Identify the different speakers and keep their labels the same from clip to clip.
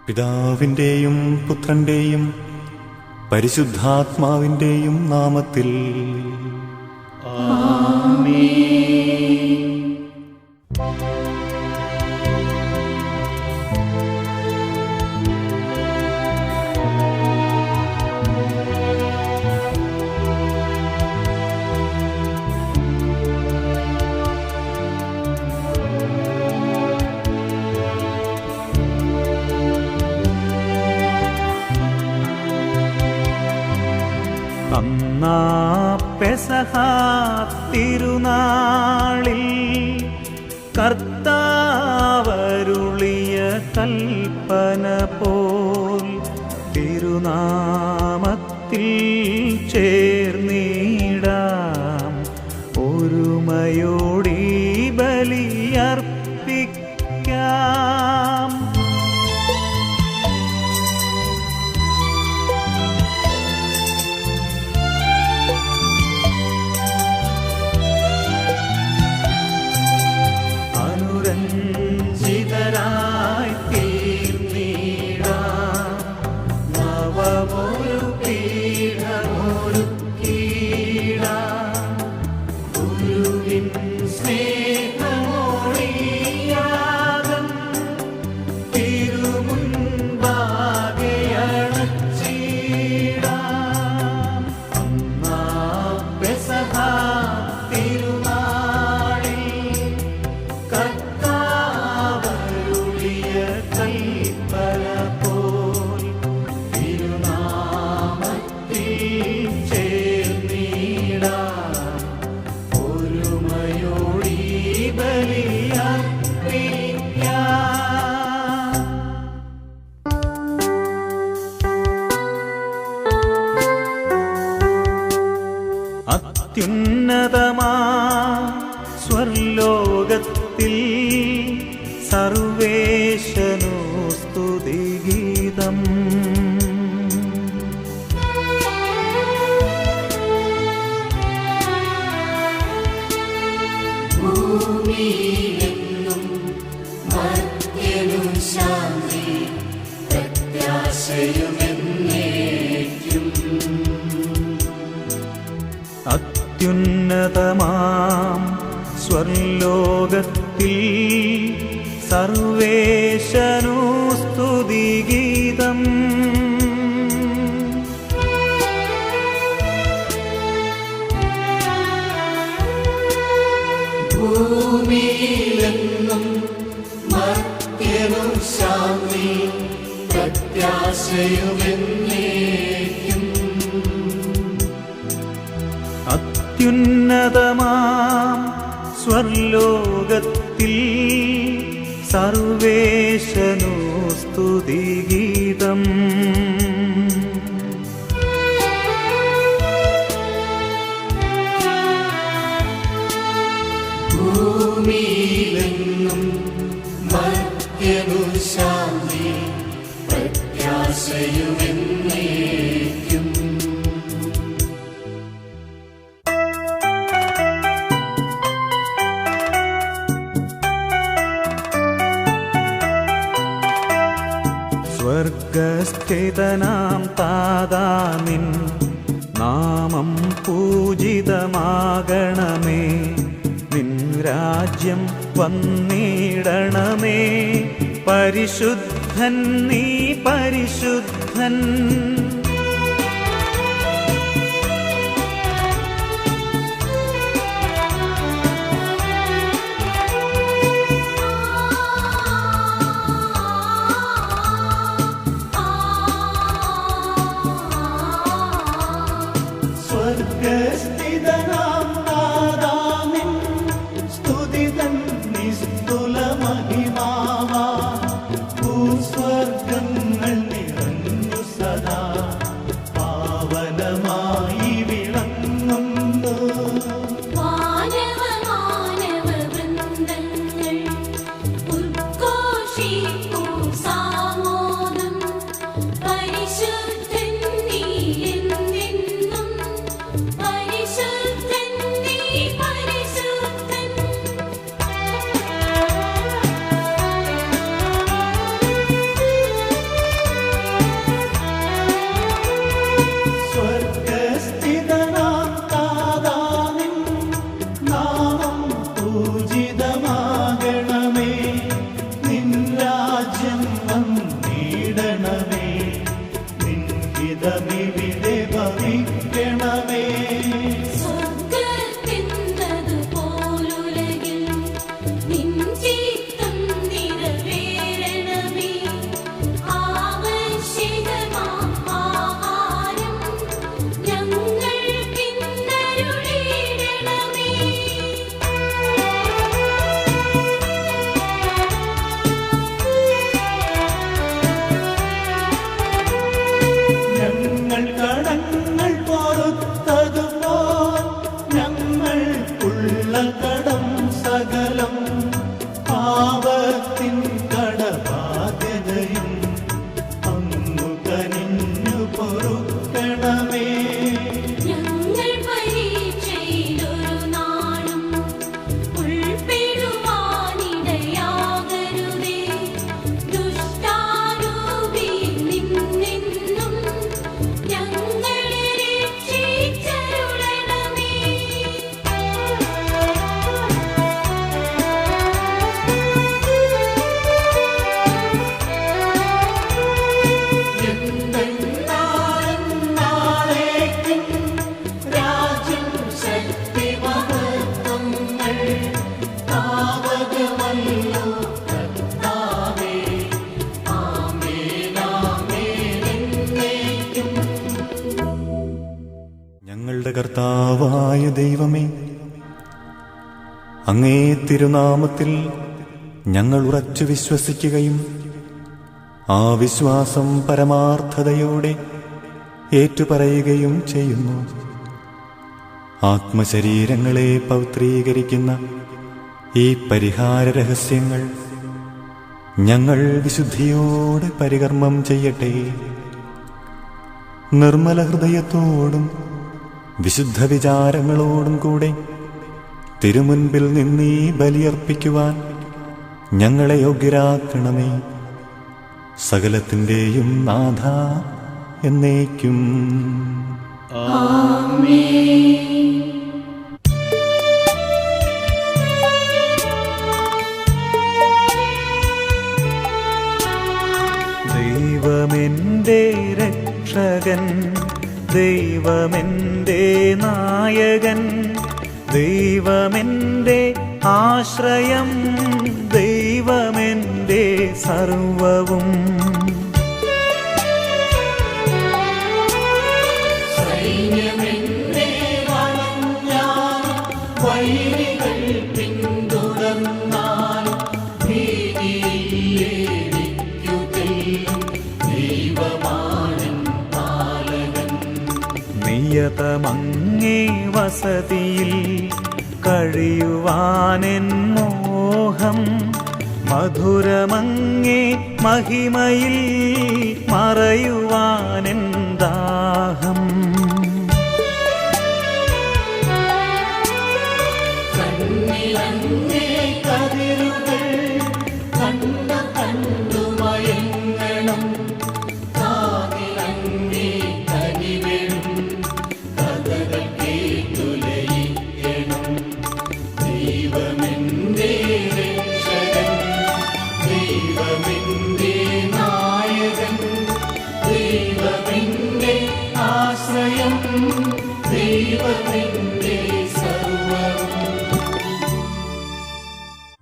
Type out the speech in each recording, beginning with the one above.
Speaker 1: പിതാവിന്റെയും പുത്രന്റെയും പരിശുദ്ധാത്മാവിന്റെയും നാമത്തിൽ
Speaker 2: ആമേൻ.
Speaker 3: അന്നാ പെസഹ തിരുനാളിൽ കർത്താവരുളിയ കൽപ്പന പോൽ തിരുനാമത്തിൽ ചേർന്നിടാം ഒരുമയോടി ബലിയർപ്പിക്കാം. അനുരഞ്ജിതരായി തീർന്നിടാം നവമൊരു പീഠമൊരുക്കിടാം. ഗുരുവിൻ സ്നേഹമൊഴിയാകം തിരുമുൻപാകെ അണച്ചിടാം. അന്നാ പെസഹ തിരുനാളിൽ കർത്താവരുളിയ കൽപ്പന പോൽ തിരുനാമത്തിൽ ചേർന്നിടാം ഒരുമയോടി ബലിയർപ്പിക്കാം. അത്യുന്നതമാ സ്വർലോകത്തിൽ സർവേശനു സ്തുതിഗീതം.
Speaker 2: ഭൂമിയിലെങ്ങും മർത്യനു ശാന്തി പ്രത്യാശയുമെന്നേക്കും.
Speaker 3: അത്യുന്നതമാം സ്വർലോകത്തിൽ സർവേശനു സ്തുതിഗീതം.
Speaker 2: ഭൂമിയിലെങ്ങും മർത്യനു ശാന്തി പ്രത്യാശയുമെന്നേക്കും.
Speaker 3: അത്യുന്നതമാം സ്വർലോകത്തിൽ സർവേശനു സ്തുതിഗീതം.
Speaker 2: ഭൂമിയിലെങ്ങും മർത്യനു ശാന്തി പ്രത്യാശയുമെന്നേക്കും.
Speaker 3: സ്വർഗസ്ഥിതനാം താതാ നിൻ നാമം പൂജിതമാകണമേ. നിൻ രാജ്യം വന്നിടണമേ. പരിശുദ്ധൻ നീ പരിശുദ്ധൻ.
Speaker 2: സ്വർഗസ്ഥിതനാം നാഥാ നിൻ സ്തുതിതൻ നിസ്തുല മഹിമാവാ. ഭൂസ്വർഗങ്ങൾ നിറഞ്ഞു സദാ പാവനമായി വിളങ്ങുന്നു.
Speaker 4: മാനവവൃന്ദങ്ങൾ ഉദ്ഘോഷിക്കും സാമോദം. പരിശുദ്ധൻ നീ എന്നെന്നും, പരിശുദ്ധൻ നീ പരിശുദ്ധൻ.
Speaker 1: തിരുനാമത്തിൽ ഞങ്ങൾ ഉറച്ചു വിശ്വസിക്കുകയും ആ വിശ്വാസം പരമാർത്ഥതയോടെ ഏറ്റുപറയുകയും ചെയ്യുന്നു. ആത്മശരീരങ്ങളെ പൗത്രീകരിക്കുന്ന ഈ പരിഹാര രഹസ്യങ്ങൾ ഞങ്ങൾ വിശുദ്ധിയോടെ പരികർമ്മം ചെയ്യട്ടെ. നിർമ്മല ഹൃദയത്തോടും വിശുദ്ധ വിചാരങ്ങളോടും കൂടെ തിരുമുൻപിൽ നിന്നീ ബലിയർപ്പിക്കുവാൻ ഞങ്ങളെ യോഗ്യരാക്കണമേ. സകലത്തിൻ്റെയും നാഥ എന്നേക്കും.
Speaker 3: ദൈവമെൻ്റെ രക്ഷകൻ, ദൈവമെൻ്റെ നായകൻ, ദൈവമെൻ്റെ ആശ്രയം, ദൈവമെൻ്റെ സർവവും.
Speaker 2: സൈന്യമെന്നെ വളഞ്ഞാലും വൈരികൾ പിന്തുടർന്നാലും ഭീതിയിലേക്കു തെല്ലും ദൈവമാണെൻ പാലകൻ.
Speaker 3: നിയതമങ്ങേ വസതിയിൽ കഴിയുവാനെൻ മോഹം, മധുരമങ്ങേ മഹിമയിൽ മറയുവാനെൻ ദാഹം.
Speaker 2: കണ്ണിലങ്ങേ കതിരുകൾ കണ്ടു കണ്ടു മയങ്ങണം, കാതിലങ്ങേ കനിവേണം, കഥകൾ കേട്ടുലയിക്കണം. ദൈവമെന്റെ രക്ഷകൻ, ദൈവമെന്റെ നായകൻ, ദൈവമെന്റെ ആശ്രയം, ദൈവമെന്റെ സർവ്വം.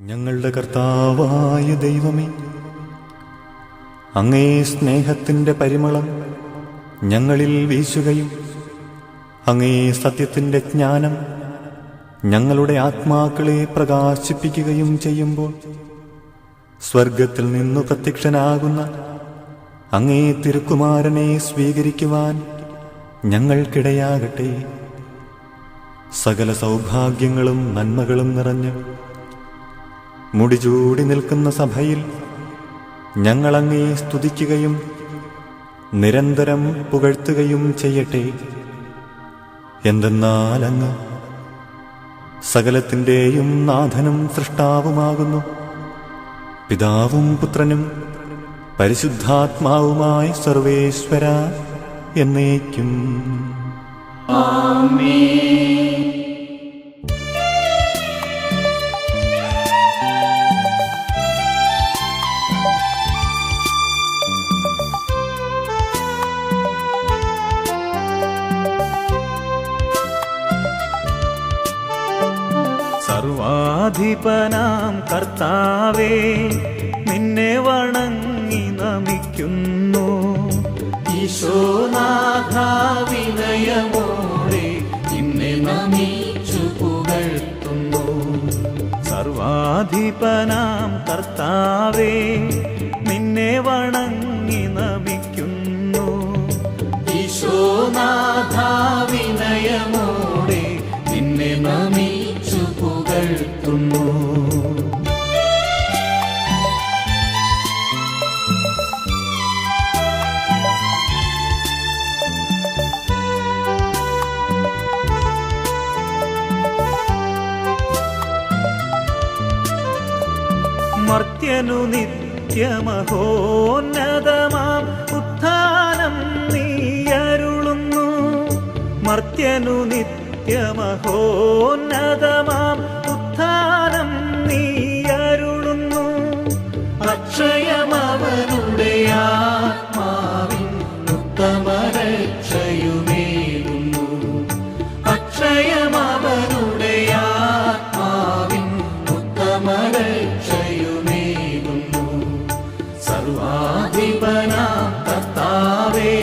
Speaker 1: ഞങ്ങളുടെ കർത്താവായ ദൈവമേ, അങ്ങേ സ്നേഹത്തിൻ്റെ പരിമളം ഞങ്ങളിൽ വീശുകയും അങ്ങേ സത്യത്തിൻ്റെ ജ്ഞാനം ഞങ്ങളുടെ ആത്മാക്കളെ പ്രകാശിപ്പിക്കുകയും ചെയ്യുമ്പോൾ സ്വർഗത്തിൽ നിന്നു പ്രത്യക്ഷനാകുന്ന അങ്ങേ തിരുക്കുമാരനെ സ്വീകരിക്കുവാൻ ഞങ്ങൾക്കിടയാകട്ടെ. സകല സൗഭാഗ്യങ്ങളും നന്മകളും നിറഞ്ഞ് മുടിചൂടി നിൽക്കുന്ന സഭയിൽ ഞങ്ങളങ്ങേ സ്തുതിക്കുകയും നിരന്തരം പുകഴ്ത്തുകയും ചെയ്യട്ടെ. എന്തെന്നാൽ അങ്ങ് സകലത്തിൻ്റെയും നാഥനും സൃഷ്ടാവുമാകുന്നു. പിതാവും പുത്രനും പരിശുദ്ധാത്മാവുമായി സർവേശ്വര എന്നേക്കും.
Speaker 3: സർവാധിപനാം കർത്താവേ, നിന്നെ വണങ്ങി നമിക്കുന്നു.
Speaker 2: ഈശോനാഥ വിനയമോടെ നിന്നെ നമിച്ചു പുകഴ്ത്തുന്നു.
Speaker 3: സർവാധിപനാം കർത്താവേ, നിന്നെ വണങ്ങി നമിക്കുന്നു.
Speaker 2: ഈശോനാഥ വിനയമോടെ നിന്നെ നമിച്ചു പുകഴ്ത്തുന്നു.
Speaker 3: മർത്യനു നിത്യമഹോന്നതമാം ഉത്ഥാനം നീയരുളുന്നു. മർത്യനു നിത്യമഹോന്നതമാം ഉത്ഥാനം നീയരുളുന്നു.
Speaker 2: അക്ഷയമവനുടെ ആത്മാവിൻ ഉത്തമരക്ഷയുമേകുന്നു. അക്ഷയമവനുടെ ആത്മാവിൻ ഉത്തമരക്ഷയുമേകുന്നു. സർവാധിപനാം കർത്താവേ,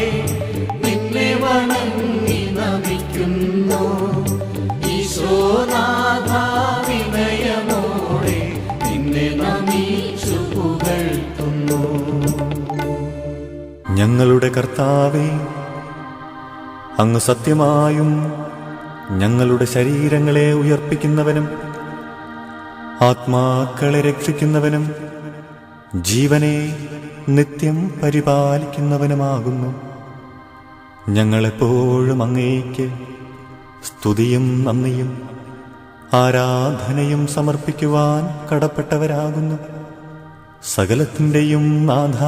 Speaker 2: നിന്നെ വണങ്ങി നമിക്കുന്നു. ഈശോനാഥ വിനയമോടെ
Speaker 1: ഞങ്ങളുടെ കർത്താവേ, അങ്ങ് സത്യമായും ഞങ്ങളുടെ ശരീരങ്ങളെ ഉയർപ്പിക്കുന്നവനും ആത്മാക്കളെ രക്ഷിക്കുന്നവനും ജീവനെ നിത്യം പരിപാലിക്കുന്നവനുമാകുന്നു. ഞങ്ങളെപ്പോഴും അങ്ങേയ്ക്ക് സ്തുതിയും നന്ദിയും ആരാധനയും സമർപ്പിക്കുവാൻ കടപ്പെട്ടവരാകുന്നു. സകലത്തിൻ്റെയും നാഥ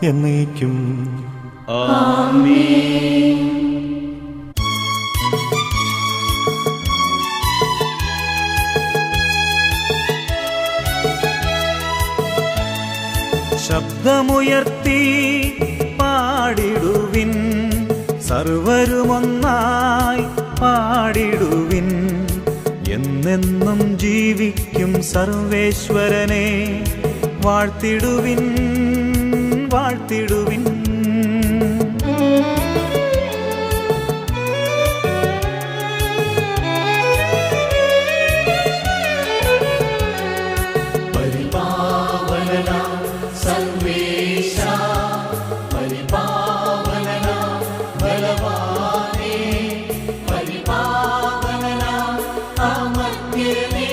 Speaker 1: എന്നേക്കും.
Speaker 3: ശബ്ദമുയർത്തി പാടിടുവിൻ, സർവരുമൊന്നായി പാടിടുവിൻ. എന്നെന്നും ജീവിക്കും സർവേശ്വരനെ വാഴ്ത്തിടുവിൻ, വാഴ്ത്തിടുവിൻ.
Speaker 2: പരിപാവനനാം സർവേശാ, പരിപാവനനാം ബലവാനേ, പരിപാവനനാം അമർത്യനേ,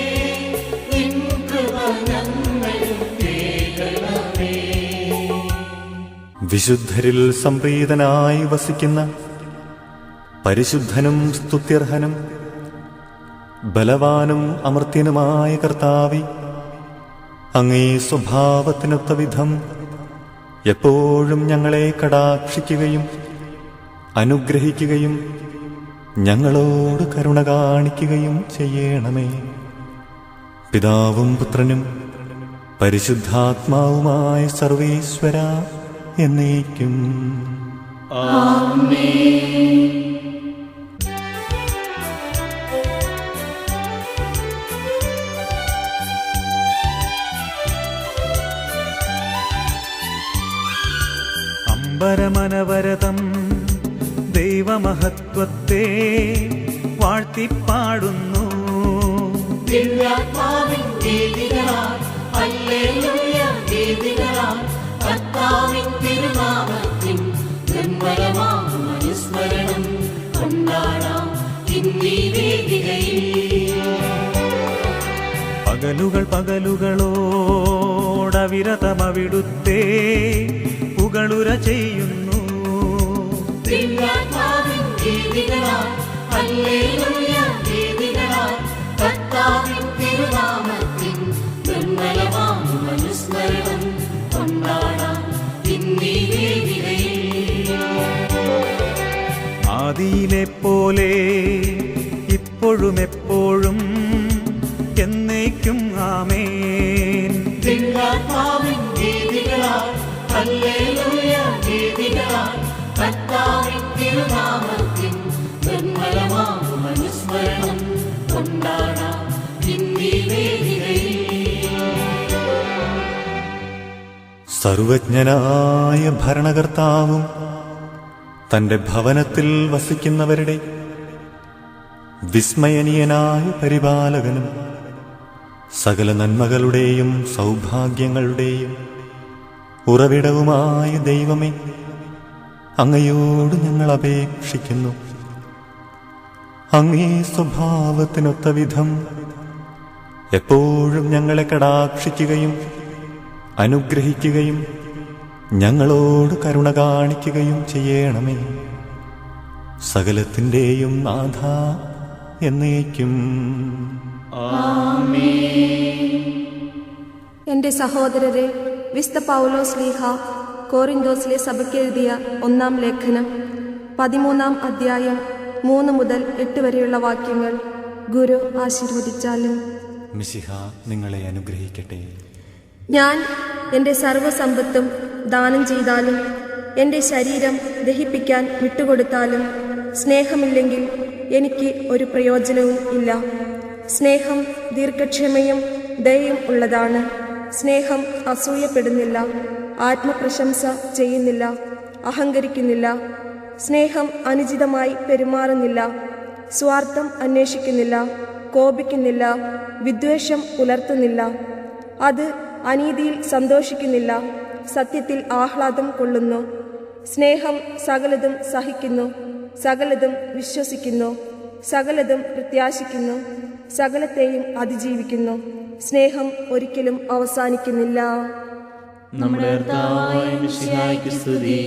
Speaker 2: നിൻ കൃപ ഞങ്ങളിൽ കേൾക്കണമേ.
Speaker 1: വിശുദ്ധരിൽ സംപ്രീതനായി വസിക്കുന്ന പരിശുദ്ധനും സ്തുത്യർഹനും ബലവാനും അമർത്യനുമായ കർത്താവേ, അങ്ങേ സ്വഭാവത്തിനൊത്ത വിധം എപ്പോഴും ഞങ്ങളെ കടാക്ഷിക്കുകയും അനുഗ്രഹിക്കുകയും ഞങ്ങളോട് കരുണ കാണിക്കുകയും ചെയ്യണമേ. പിതാവും പുത്രനും പരിശുദ്ധാത്മാവുമായ സർവേശ്വര എന്നേക്കും.
Speaker 3: അമ്പരമനവരതം ദൈവമഹത്വത്തെ വാഴ്ത്തിപ്പാടുന്നു.
Speaker 2: ദിവ്യാത്മാവിൻ ഗീതികളാൽ ഹല്ലേലൂയ ഗീതികളാൽ കർത്താവിൻ തിരുനാമത്തിൻ നിർമ്മലമാം അനുസ്മരണം കൊണ്ടാടാം ഇന്നീ വേദികയിൽ.
Speaker 3: പകലുകളോടവിരതമവിടുത്തെ പുകളുര ചെയ്യുന്നു.
Speaker 2: ദിവ്യാത്മാവിൻ ഗീതികളാൽ ഹല്ലേലൂയ ഗീതികളാൽ കർത്താവിൻ തിരുനാമത്തിൻ നിർമ്മലമാം അനുസ്മരണം കൊണ്ടാടാം ഇന്നീ വേദികയിൽ.
Speaker 3: ആദിയിലെ പോലെ ഇപ്പോഴും എപ്പോഴും എന്നേക്കും ആമേൻ.
Speaker 2: ദിവ്യാത്മാവിൻ ഗീതികളാൽ ഹല്ലേലൂയ ഗീതികളാൽ കർത്താവിൻ തിരുനാമത്തിൻ നിർമ്മലമാം അനുസ്മരണം കൊണ്ടാടാം ഇന്നീ വേദികയിൽ.
Speaker 1: സർവജ്ഞനായ ഭരണകർത്താവും തന്റെ ഭവനത്തിൽ വസിക്കുന്നവരുടെ വിസ്മയനീയനായ പരിപാലകനും സകല നന്മകളുടെയും സൗഭാഗ്യങ്ങളുടെയും ഉറവിടവുമായ ദൈവമേ, അങ്ങയോട് ഞങ്ങൾ അപേക്ഷിക്കുന്നു. അങ്ങേ സ്വഭാവത്തിനൊത്ത വിധം എപ്പോഴും ഞങ്ങളെ കടാക്ഷിക്കുകയും അനുഗ്രഹിക്കുകയും ഞങ്ങളോട് കരുണ കാണിക്കുകയും ചെയ്യണമേ. സകലത്തിൻ്റെയും നാഥ എന്നേക്കും.
Speaker 5: എൻ്റെ സഹോദരരെ, വിശുദ്ധ പൗലോസ് ശ്ലീഹ കോറിന്തോസിലെ സഭയ്ക്കെഴുതിയ 1-ാം ലേഖനം 13-ാം അധ്യായം 3 മുതൽ 8 വരെയുള്ള വാക്യങ്ങൾ ഗുരു ആശീർവദിച്ചാലും.
Speaker 1: മിശിഹ നിങ്ങളെ അനുഗ്രഹിക്കട്ടെ.
Speaker 5: ഞാൻ എൻ്റെ സർവ്വസമ്പത്തും ദാനം ചെയ്താലും എൻ്റെ ശരീരം ദഹിപ്പിക്കാൻ വിട്ടുകൊടുത്താലും സ്നേഹമില്ലെങ്കിൽ എനിക്ക് ഒരു പ്രയോജനവും ഇല്ല. സ്നേഹം ദീർഘക്ഷമയും ദയയും ഉള്ളതാണ്. സ്നേഹം അസൂയപ്പെടുന്നില്ല, ആത്മപ്രശംസ ചെയ്യുന്നില്ല, അഹങ്കരിക്കുന്നില്ല. സ്നേഹം അനുചിതമായി പെരുമാറുന്നില്ല, സ്വാർത്ഥം അന്വേഷിക്കുന്നില്ല, കോപിക്കുന്നില്ല, വിദ്വേഷം പുലർത്തുന്നില്ല. അത് അനീതിയിൽ സന്തോഷിക്കുന്നില്ല, സത്യത്തിൽ ആഹ്ലാദം കൊള്ളുന്നു. സ്നേഹം സകലതും സഹിക്കുന്നു, സകലതും വിശ്വസിക്കുന്നു, സകലതും പ്രത്യാശിക്കുന്നു, സകലത്തെയും അതിജീവിക്കുന്നു. സ്നേഹം ഒരിക്കലും അവസാനിക്കുന്നില്ല.
Speaker 2: നമ്മുടെ കർത്താവായ മിശിഹായ്ക്ക് സ്തുതി.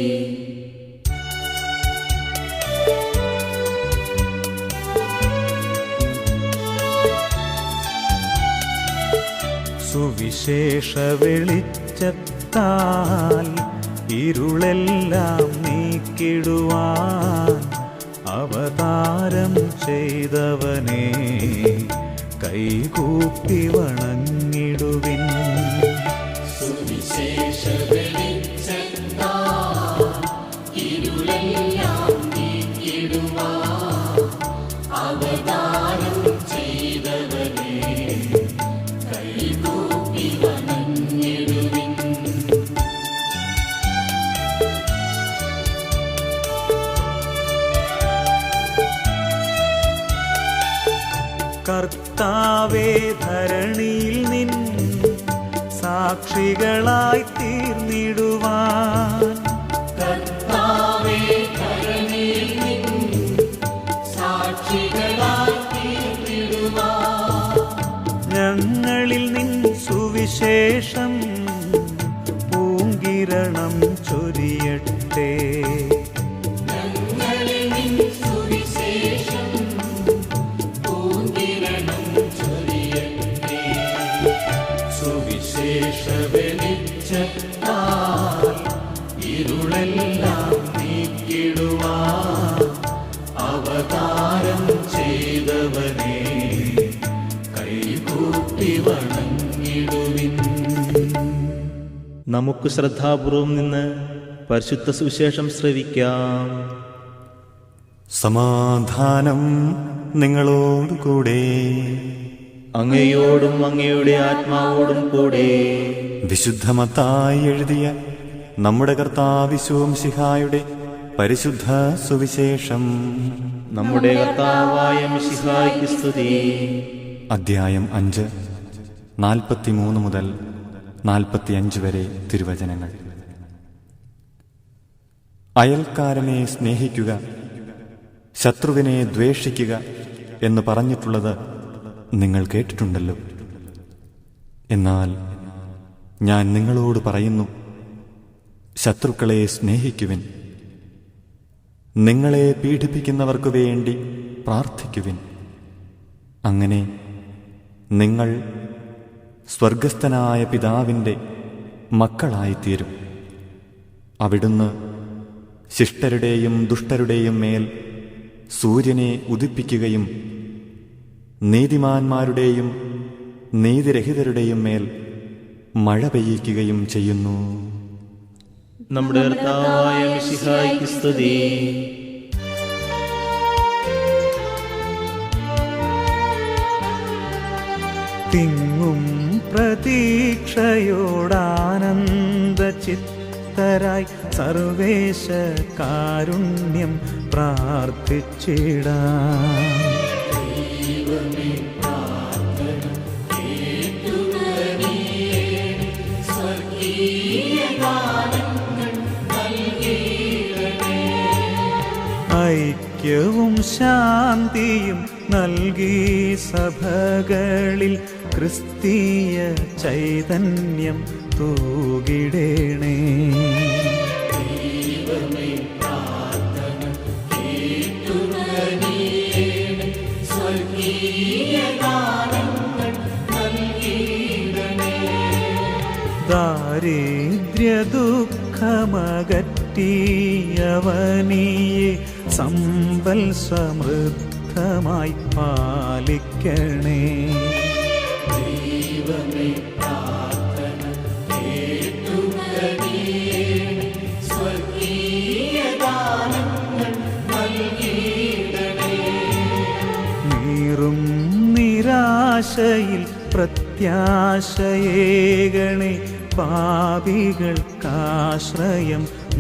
Speaker 3: സുവിശേഷ വെളിച്ചത്താൽ ഇരുളെല്ലാം നീക്കിടുവാൻ അവതാരം ചെയ്തവനെ കൈകൂപ്പി വണങ്ങിടുവിൻ.
Speaker 2: സുവിശേഷ വെളിച്ചത്താൽ ഇരുളെല്ലാം നീക്കിടുവാൻ അവതാരം ചെയ്തവനെ കൈകൂപ്പി വണങ്ങിടുവിൻ.
Speaker 3: കർത്താവേ, ധരണിയിൽ നിൻ സാക്ഷികളായി തീർന്നിടുവാൻ
Speaker 2: കർത്താവേ, ധരണിയിൽ നിൻ സാക്ഷികളായി തീർന്നിടുവാൻ
Speaker 3: ഞങ്ങളിൽ നിൻ സുവിശേഷം പൂങ്കിരണം ചൊരിയട്ടെ.
Speaker 2: ഞങ്ങളിൽ നിൻ സുവിശേഷം പൂങ്കിരണം ചൊരിയട്ടെ. സുവിശേഷ വെളിച്ചത്താൽ ഇരുളെല്ലാം നീക്കിടുവാൻ അവതാരം ചെയ്തവനെ കൈകൂപ്പി വണങ്ങിടുവിൻ.
Speaker 6: നമുക്ക് ശ്രദ്ധാപൂർവം നിന്ന് പരിശുദ്ധ സുവിശേഷം ശ്രവിക്കാം.
Speaker 1: സമാധാനം നിങ്ങളോടുകൂടെ.
Speaker 6: അങ്ങയോടും അങ്ങയുടെ ആത്മാവോടും കൂടെ.
Speaker 1: വിശുദ്ധ മത്തായി എഴുതിയ നമ്മുടെ കർത്താവിശുവ മിശിഹായുടെ പരിശുദ്ധ സുവിശേഷം.
Speaker 6: നമ്മുടെ കർത്താവായ മിശിഹായ്ക്ക് സ്തുതി.
Speaker 1: അധ്യായം 5, 43 മുതൽ 45 വരെ തിരുവചനങ്ങൾ. അയൽക്കാരനെ സ്നേഹിക്കുക, ശത്രുവിനെ ദ്വേഷിക്കുക എന്ന് പറഞ്ഞിട്ടുള്ളത് നിങ്ങൾ കേട്ടിട്ടുണ്ടല്ലോ. എന്നാൽ ഞാൻ നിങ്ങളോട് പറയുന്നു, ശത്രുക്കളെ സ്നേഹിക്കുവിൻ, നിങ്ങളെ പീഡിപ്പിക്കുന്നവർക്കു വേണ്ടി പ്രാർത്ഥിക്കുവിൻ. അങ്ങനെ നിങ്ങൾ സ്വർഗസ്ഥനായ പിതാവിൻ്റെ മക്കളായിത്തീരും. അവിടുന്ന് ശിഷ്ടരുടെയും ദുഷ്ടരുടെയും മേൽ സൂര്യനെ ഉദിപ്പിക്കുകയും നീതിമാന്മാരുടെയും നീതിരഹിതരുടെയും മേൽ മഴ പെയ്യിക്കുകയും ചെയ്യുന്നു.
Speaker 6: നമ്മുടെ കർത്താവായ മിശിഹായ്ക്ക് സ്തുതി.
Speaker 3: തിങ്ങും പ്രതീക്ഷയോടാനന്ദ ചിത്തരായി സർവേശ കാരുണ്യം പ്രാർത്ഥിച്ചിടാം. ഐക്യവും ശാന്തിയും നൽകി സഭകളിൽ ക്രിസ്തീയ ചൈതന്യം തൂകിടേണേ. ദാരിദ്ര്യ ദുഃഖമകറ്റിയവനിയെ സമ്പൽ സമൃദ്ധമായി പാലിക്കണേ. നീറും നിരാശയിൽ പ്രത്യാശയേകണേ. പാപികൾക്കാശ്രയം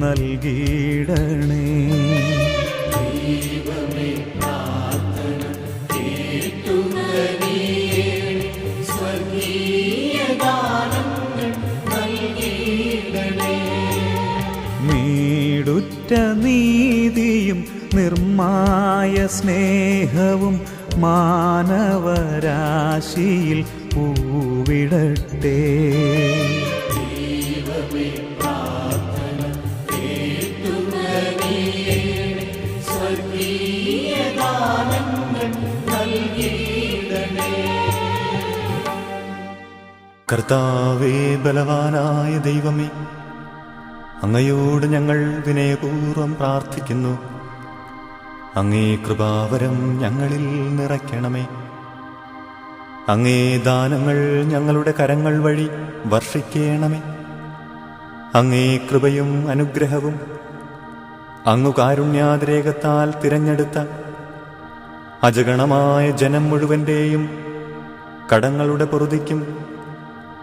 Speaker 3: നൽകിയിടണേ. തികവുറ്റ നീതിയും നിർമായ സ്നേഹവും മാനവരാശിയിൽ പൂവിടട്ടെ.
Speaker 1: കർത്താവേ, ബലവാനായ ദൈവമേ, അങ്ങയോട് ഞങ്ങൾ വിനയപൂർവ്വം പ്രാർത്ഥിക്കുന്നു. അങ്ങേ കൃപാവരം ഞങ്ങളിൽ നിറയ്ക്കണമേ. അങ്ങേ ദാനങ്ങൾ ഞങ്ങളുടെ കരങ്ങൾ വഴി വർഷിക്കണമേ. അങ്ങേ കൃപയും അനുഗ്രഹവും അങ്ങു കാരുണ്യാതിരേകത്താൽ തിരഞ്ഞെടുത്ത അജഗണമായ ജനം മുഴുവൻ്റെയും കടങ്ങളുടെ പൊറുതിക്കും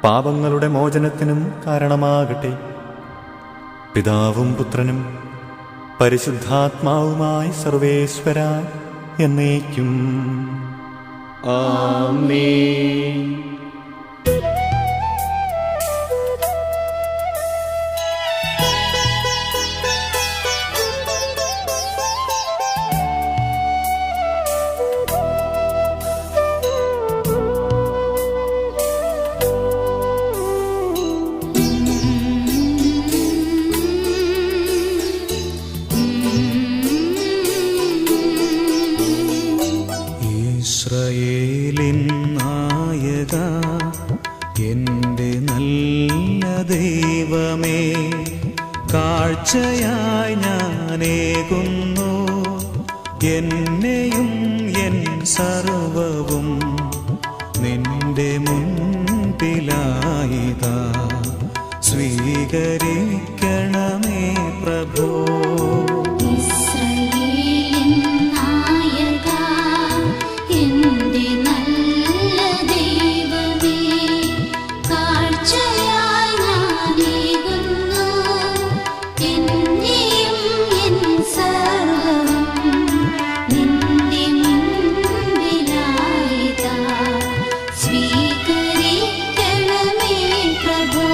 Speaker 1: പാപങ്ങളുടെ മോചനത്തിനും കാരണമാകട്ടെ. പിതാവും പുത്രനും പരിശുദ്ധാത്മാവുമായി സർവേശ്വര എന്നേക്കും
Speaker 6: ആമേൻ.
Speaker 3: ഇസ്രായേലിൻ നായക, എൻ്റെ നല്ല ദൈവമേ, കാഴ്ചയായി ഞാനേകുന്നു എന്നെയും എൻ സർവവും നിന്റെ മുൻപിലായിതാ. സ്വീകരിക്കണമേ പ്രഭോ.
Speaker 4: ഇസ്രായേലിൻ നായക, എൻ്റെ നല്ല ദൈവമേ, കാഴ്ചയായി ഞാനേകുന്നു എന്നെയും എൻ സർവ്വവും നിന്റെ മുൻപിലായിതാ. സ്വീകരിക്കണമേ പ്രഭോ.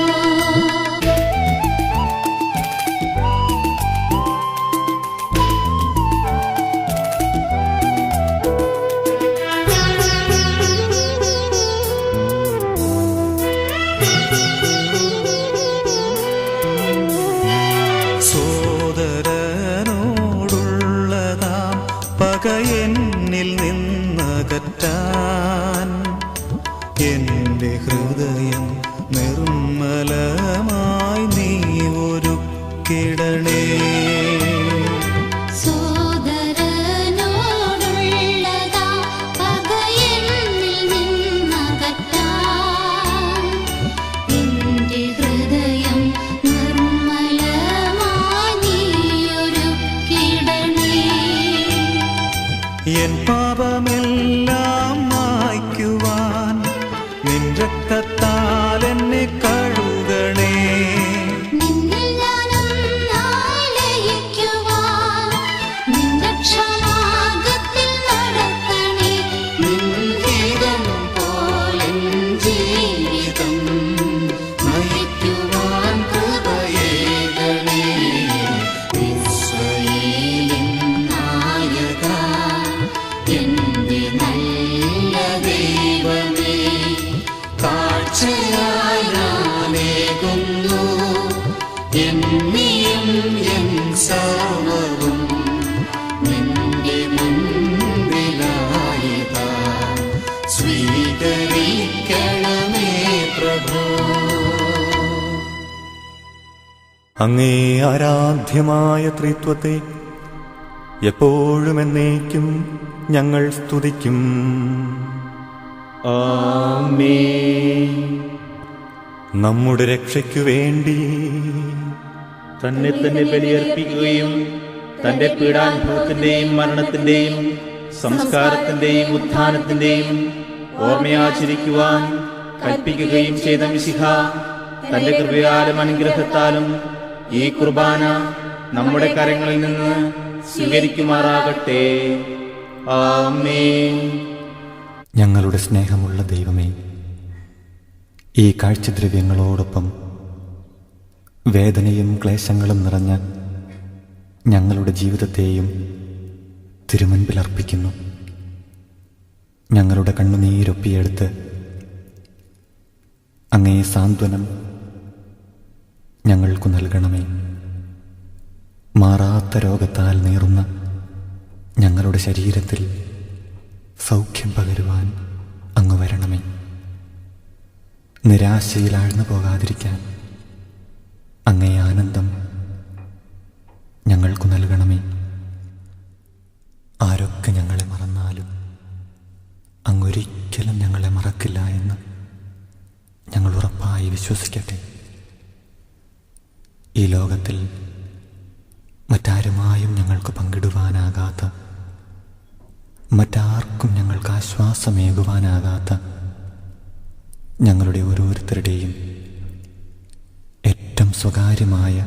Speaker 3: സോദരനോടുള്ളതാം പക എന്നിൽ നിന്നകറ്റാൻ എൻ്റെ ഹൃദയം നിർമ്മലമായി നീ ഒരുക്കിടണേ.
Speaker 4: സോദരനോടുള്ളതാ പക എന്നിൽ നിന്നകറ്റാൻ എൻ്റെ ഹൃദയം നിർമ്മലമായി നീയൊരുക്കിടണേ.
Speaker 3: എൻ പാപമെല്ലാം മായ്ക്കുവാൻ നിൻ രക്തത്താൽ എന്നെ കഴുകണേ.
Speaker 4: നിന്നിൽ ഞാനൊന്നായി ലയിക്കുവാൻ നിൻ രക്ഷാമാർഗ്ഗത്തിൽ നടക്കണേ. നിൻ ഗീതം പോലെൻ ജീവിതം നയിക്കുവാൻ കൃപയേകണേ. ഇസ്രായേലിൻ നായക, എൻ്റെ നല്ല ദൈവമേ, കാഴ്ചയായി ഞാനേകുന്നു എന്നെയും എൻ സർവ്വവും നിന്റെ മുൻപിലായിതാ. സ്വീകരിക്കണമേ പ്രഭോ.
Speaker 1: അങ്ങേ ആരാധ്യമായ ത്രിത്വത്തെ എപ്പോഴും എന്നേക്കും ഞങ്ങൾ സ്തുതിക്കും.
Speaker 6: ആമേൻ.
Speaker 1: നമ്മുടെ രക്ഷയ്ക്കു വേണ്ടി
Speaker 6: തന്നെ തന്നെ ബലിയർപ്പിക്കുകയും തന്റെ പീഡാനുഭവത്തിന്റെയും മരണത്തിന്റെയും സംസ്കാരത്തിന്റെയും ഉത്ഥാനത്തിന്റെയും ഓർമ്മയാചരിക്കുവാൻ കൽപ്പിക്കുകയും ചെയ്ത മിശിഹ തന്റെ കൃപയാലും അനുഗ്രഹത്താലും ഈ കുർബാന നമ്മുടെ കരങ്ങളിൽ നിന്ന് സ്വീകരിക്കുമാറാകട്ടെ. ആമേൻ.
Speaker 1: ഞങ്ങളുടെ സ്നേഹമുള്ള ദൈവമേ, ഈ കാഴ്ചദ്രവ്യങ്ങളോടൊപ്പം വേദനയും ക്ലേശങ്ങളും നിറഞ്ഞ ഞങ്ങളുടെ ജീവിതത്തെയും തിരുമുൻപിൽ അർപ്പിക്കുന്നു. ഞങ്ങളുടെ കണ്ണുനീരൊപ്പിയെടുത്ത് അങ്ങേ സാന്ത്വനം ഞങ്ങൾക്കു നൽകണമേ. മാറാത്ത രോഗത്താൽ നീറുന്ന ഞങ്ങളുടെ ശരീരത്തിൽ സൗഖ്യം പകരുവാൻ അങ്ങ് വരണമേ. നിരാശയിൽ ആഴ്ന്നു പോകാതിരിക്കാൻ അങ്ങേ ആനന്ദം ഞങ്ങൾക്കു നൽകണമേ. ആരൊക്കെ ഞങ്ങളെ മറന്നാലും അങ്ങൊരിക്കലും ഞങ്ങളെ മറക്കില്ല എന്ന് ഞങ്ങൾ ഉറപ്പായി വിശ്വസിക്കട്ടെ. ഈ ലോകത്തിൽ മറ്റാരുമായും ഞങ്ങൾക്ക് പങ്കിടുവാനാകാത്ത, മറ്റാർക്കും ഞങ്ങൾക്ക് ആശ്വാസമേകുവാനാകാത്ത ഞങ്ങളുടെ ഓരോരുത്തരുടെയും ഏറ്റവും സ്വകാര്യമായ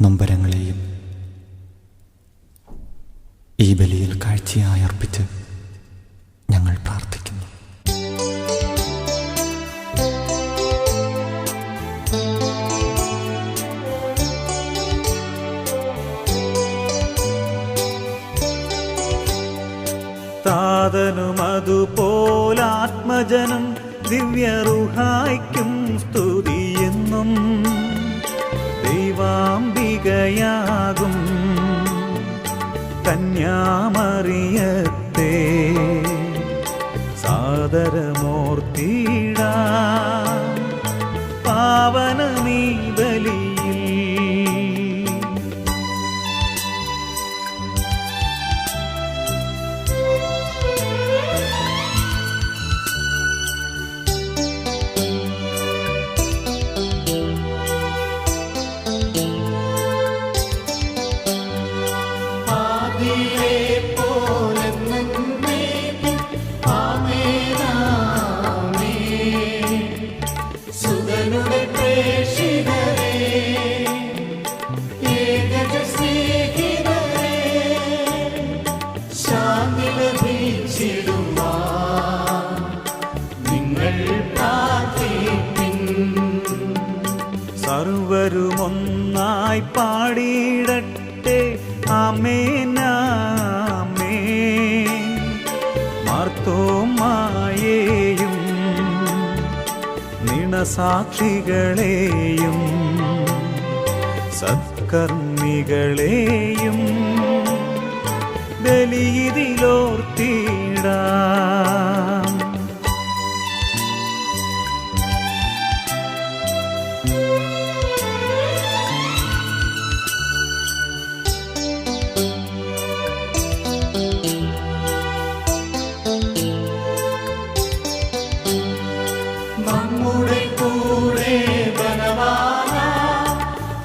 Speaker 1: നൊമ്പരങ്ങളെയും ഈ ബലിയിൽ കാഴ്ചയായി അർപ്പിച്ച് ഞങ്ങൾ പ്രാർത്ഥിക്കുന്നു.
Speaker 3: താതനും അതുപോലാത്മജനും ദിവ്യറുഹായ്ക്കും സ്തുതിയെന്നും ദൈവാംബികയാകും കന്യാമറിയത്തെ സാദരമൂർത്തിയിടാം പാവനമീ ബലിയിൽ. സർവരുമൊന്നായി പാടിയിടട്ടെ ആമേൻ ആമേൻ. മാർത്തോമായേയും നിണസാക്ഷികളെയും സത്കർമ്മികളെയും ബലിയിലോർത്തിടാം.
Speaker 2: നമ്മുടെ കൂടെ ബലവാന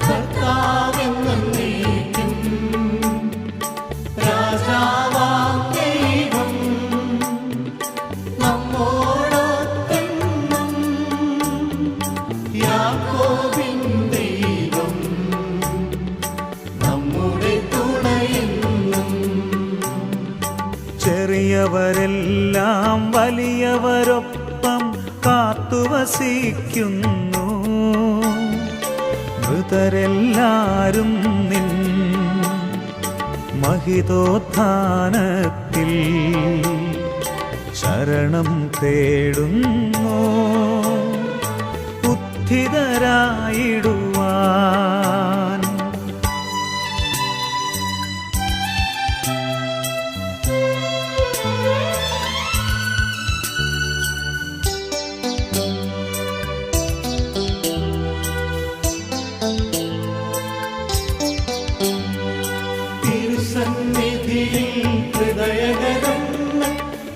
Speaker 2: കർത്താവെന്നേക്കും രാജാവാം ദൈവം നമ്മോടൊത്തെന്നും യാക്കോബിൻ ദൈവം നമ്മുടെ തുണയെന്നും.
Speaker 3: ചെറിയവരെല്ലാം വലിയവരൊപ്പം കാത്തുവസിക്കുന്നു. മൃതരെല്ലാരും നിൻ മഹിതോത്ഥാനത്തിൽ ശരണം തേടുന്നു ഉത്ഥിതരായിടുവാൻ.
Speaker 2: തിരുസന്നിധിയിൽ ഹൃദയകരം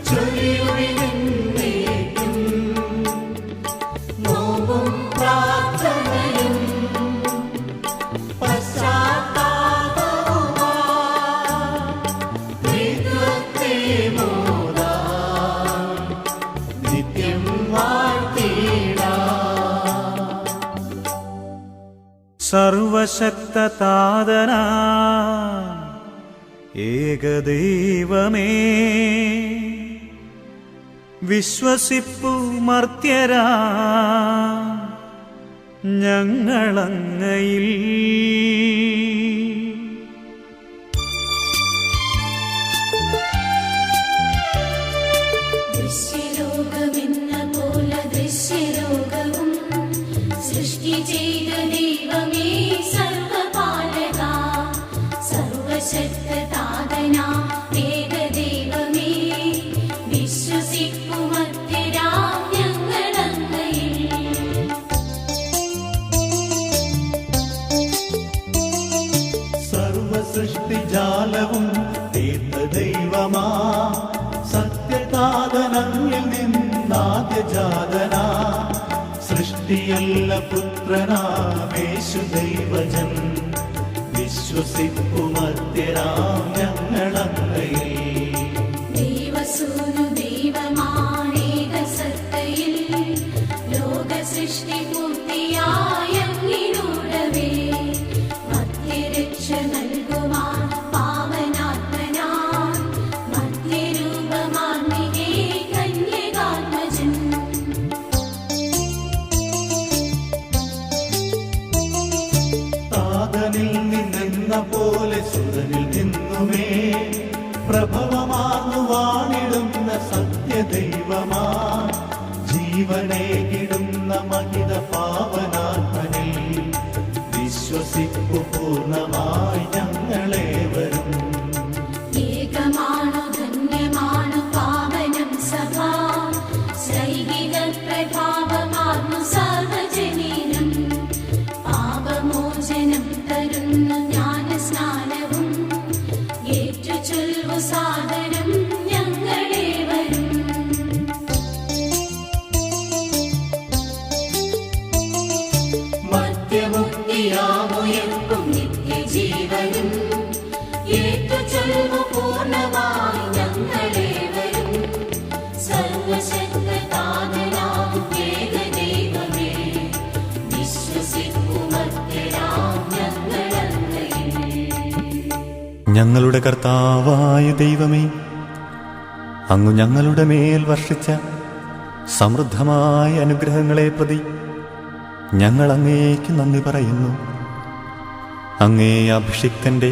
Speaker 2: ചൊരിയുവിനെന്നേക്കും നോവും പ്രാർത്ഥനയും പശ്ചാത്താപവുമായി ദൈവത്തെ മോദാം നിത്യം വാഴ്ത്തിടാം.
Speaker 3: സർവശക്തതാതനാ ഏകദൈവമേ, വിശ്വസിപ്പു മർത്യരാ ഞങ്ങളങ്ങയിൽ
Speaker 7: ഏകദൈവമേ സർവപാലക സർവശക്തനാഥനാ ഏകദൈവമേ വിശ്വസിക്കുമത്യരാം ഞങ്ങളങ്ങയിൽ.
Speaker 2: സർവസൃഷ്ടിജാലവും തീർത്ത ദൈവമാ സത്യതാതനങ്ങിൽ നിന്നാദ്യജാതനാ സൃഷ്ടിയല്ല പുത്രനാമേശു ദൈവജൻ വിശ്വസിക്കുമത്യരാം ഞങ്ങളങ്ങയിൽ.
Speaker 7: ദൈവസൂനു ദൈവമാണേകസത്തയിൽ ലോകസൃഷ്ടി പൂർത്തിയായ അങ്ങിലൂടവേ മധ്യരക്ഷ നൽകുവാൻ പാവനാത്മനാൻ മധ്യരൂപമാർന്നികേ കന്യകാത്മജൻ.
Speaker 2: താതനിൽ നിന്നെന്ന പോലെ സുതനിൽ നിന്നുമേ പ്രഭവമാർന്നു വാണിടുന്ന സത്യദൈവമാ ജീവനേകിടുന്ന മഹിത പാവനാത്മനിൽ വിശ്വസിപ്പു പൂർണ്ണമായി ഞങ്ങളേവരും.
Speaker 7: ഏകമാണു ധന്യമാണു പാവനം സഭാ സൈകിക പ്രഭാവമാർന്നു സർവജനീനം പാപമോചനം തരുന്നു ജ്ഞാനസ്നാനവും ഏറ്റു ചൊല്ലു സാദരം ഞങ്ങളേവരും. മധ്യമുക്തിയാമുയർക്കും നിത്യജീവനും ഏറ്റു ചൊല്ലു പൂർണ്ണമായി ഞങ്ങളേവരും. സർവശക്തനാഥനാം ഏകദൈവമേ വിശ്വസിക്കുമത്യരാം ഞങ്ങളങ്ങയിൽ.
Speaker 1: ഞങ്ങളുടെ കർത്താവായ ദൈവമേ, അങ്ങ് ഞങ്ങളുടെ മേൽ വർഷിച്ച സമൃദ്ധമായ അനുഗ്രഹങ്ങളെ പ്രതി ഞങ്ങൾ അങ്ങേക്ക് നന്ദി പറയുന്നു. അങ്ങേ അഭിഷിക്തന്റെ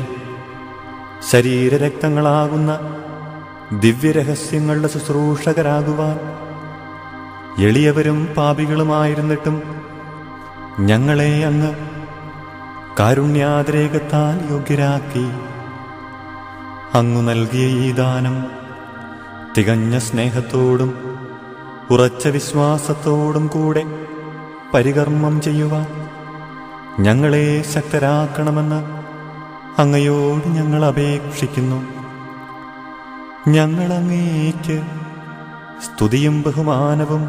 Speaker 1: ശരീരരക്തങ്ങളാകുന്ന ദിവ്യരഹസ്യങ്ങളുടെ ശുശ്രൂഷകരാകുവാൻ എളിയവരും പാപികളുമായിരുന്നിട്ടും ഞങ്ങളെ അങ്ങ് കാരുണ്യാതിരേകത്താൽ യോഗ്യരാക്കി. അങ്ങു നൽകിയ ഈ ദാനം തികഞ്ഞ സ്നേഹത്തോടും ഉറച്ച വിശ്വാസത്തോടും കൂടെ പരികർമ്മം ചെയ്യുവാൻ ഞങ്ങളെ ശക്തരാക്കണമെന്ന് അങ്ങയോട് ഞങ്ങൾ അപേക്ഷിക്കുന്നു. ഞങ്ങൾ അങ്ങേക്ക് സ്തുതിയും ബഹുമാനവും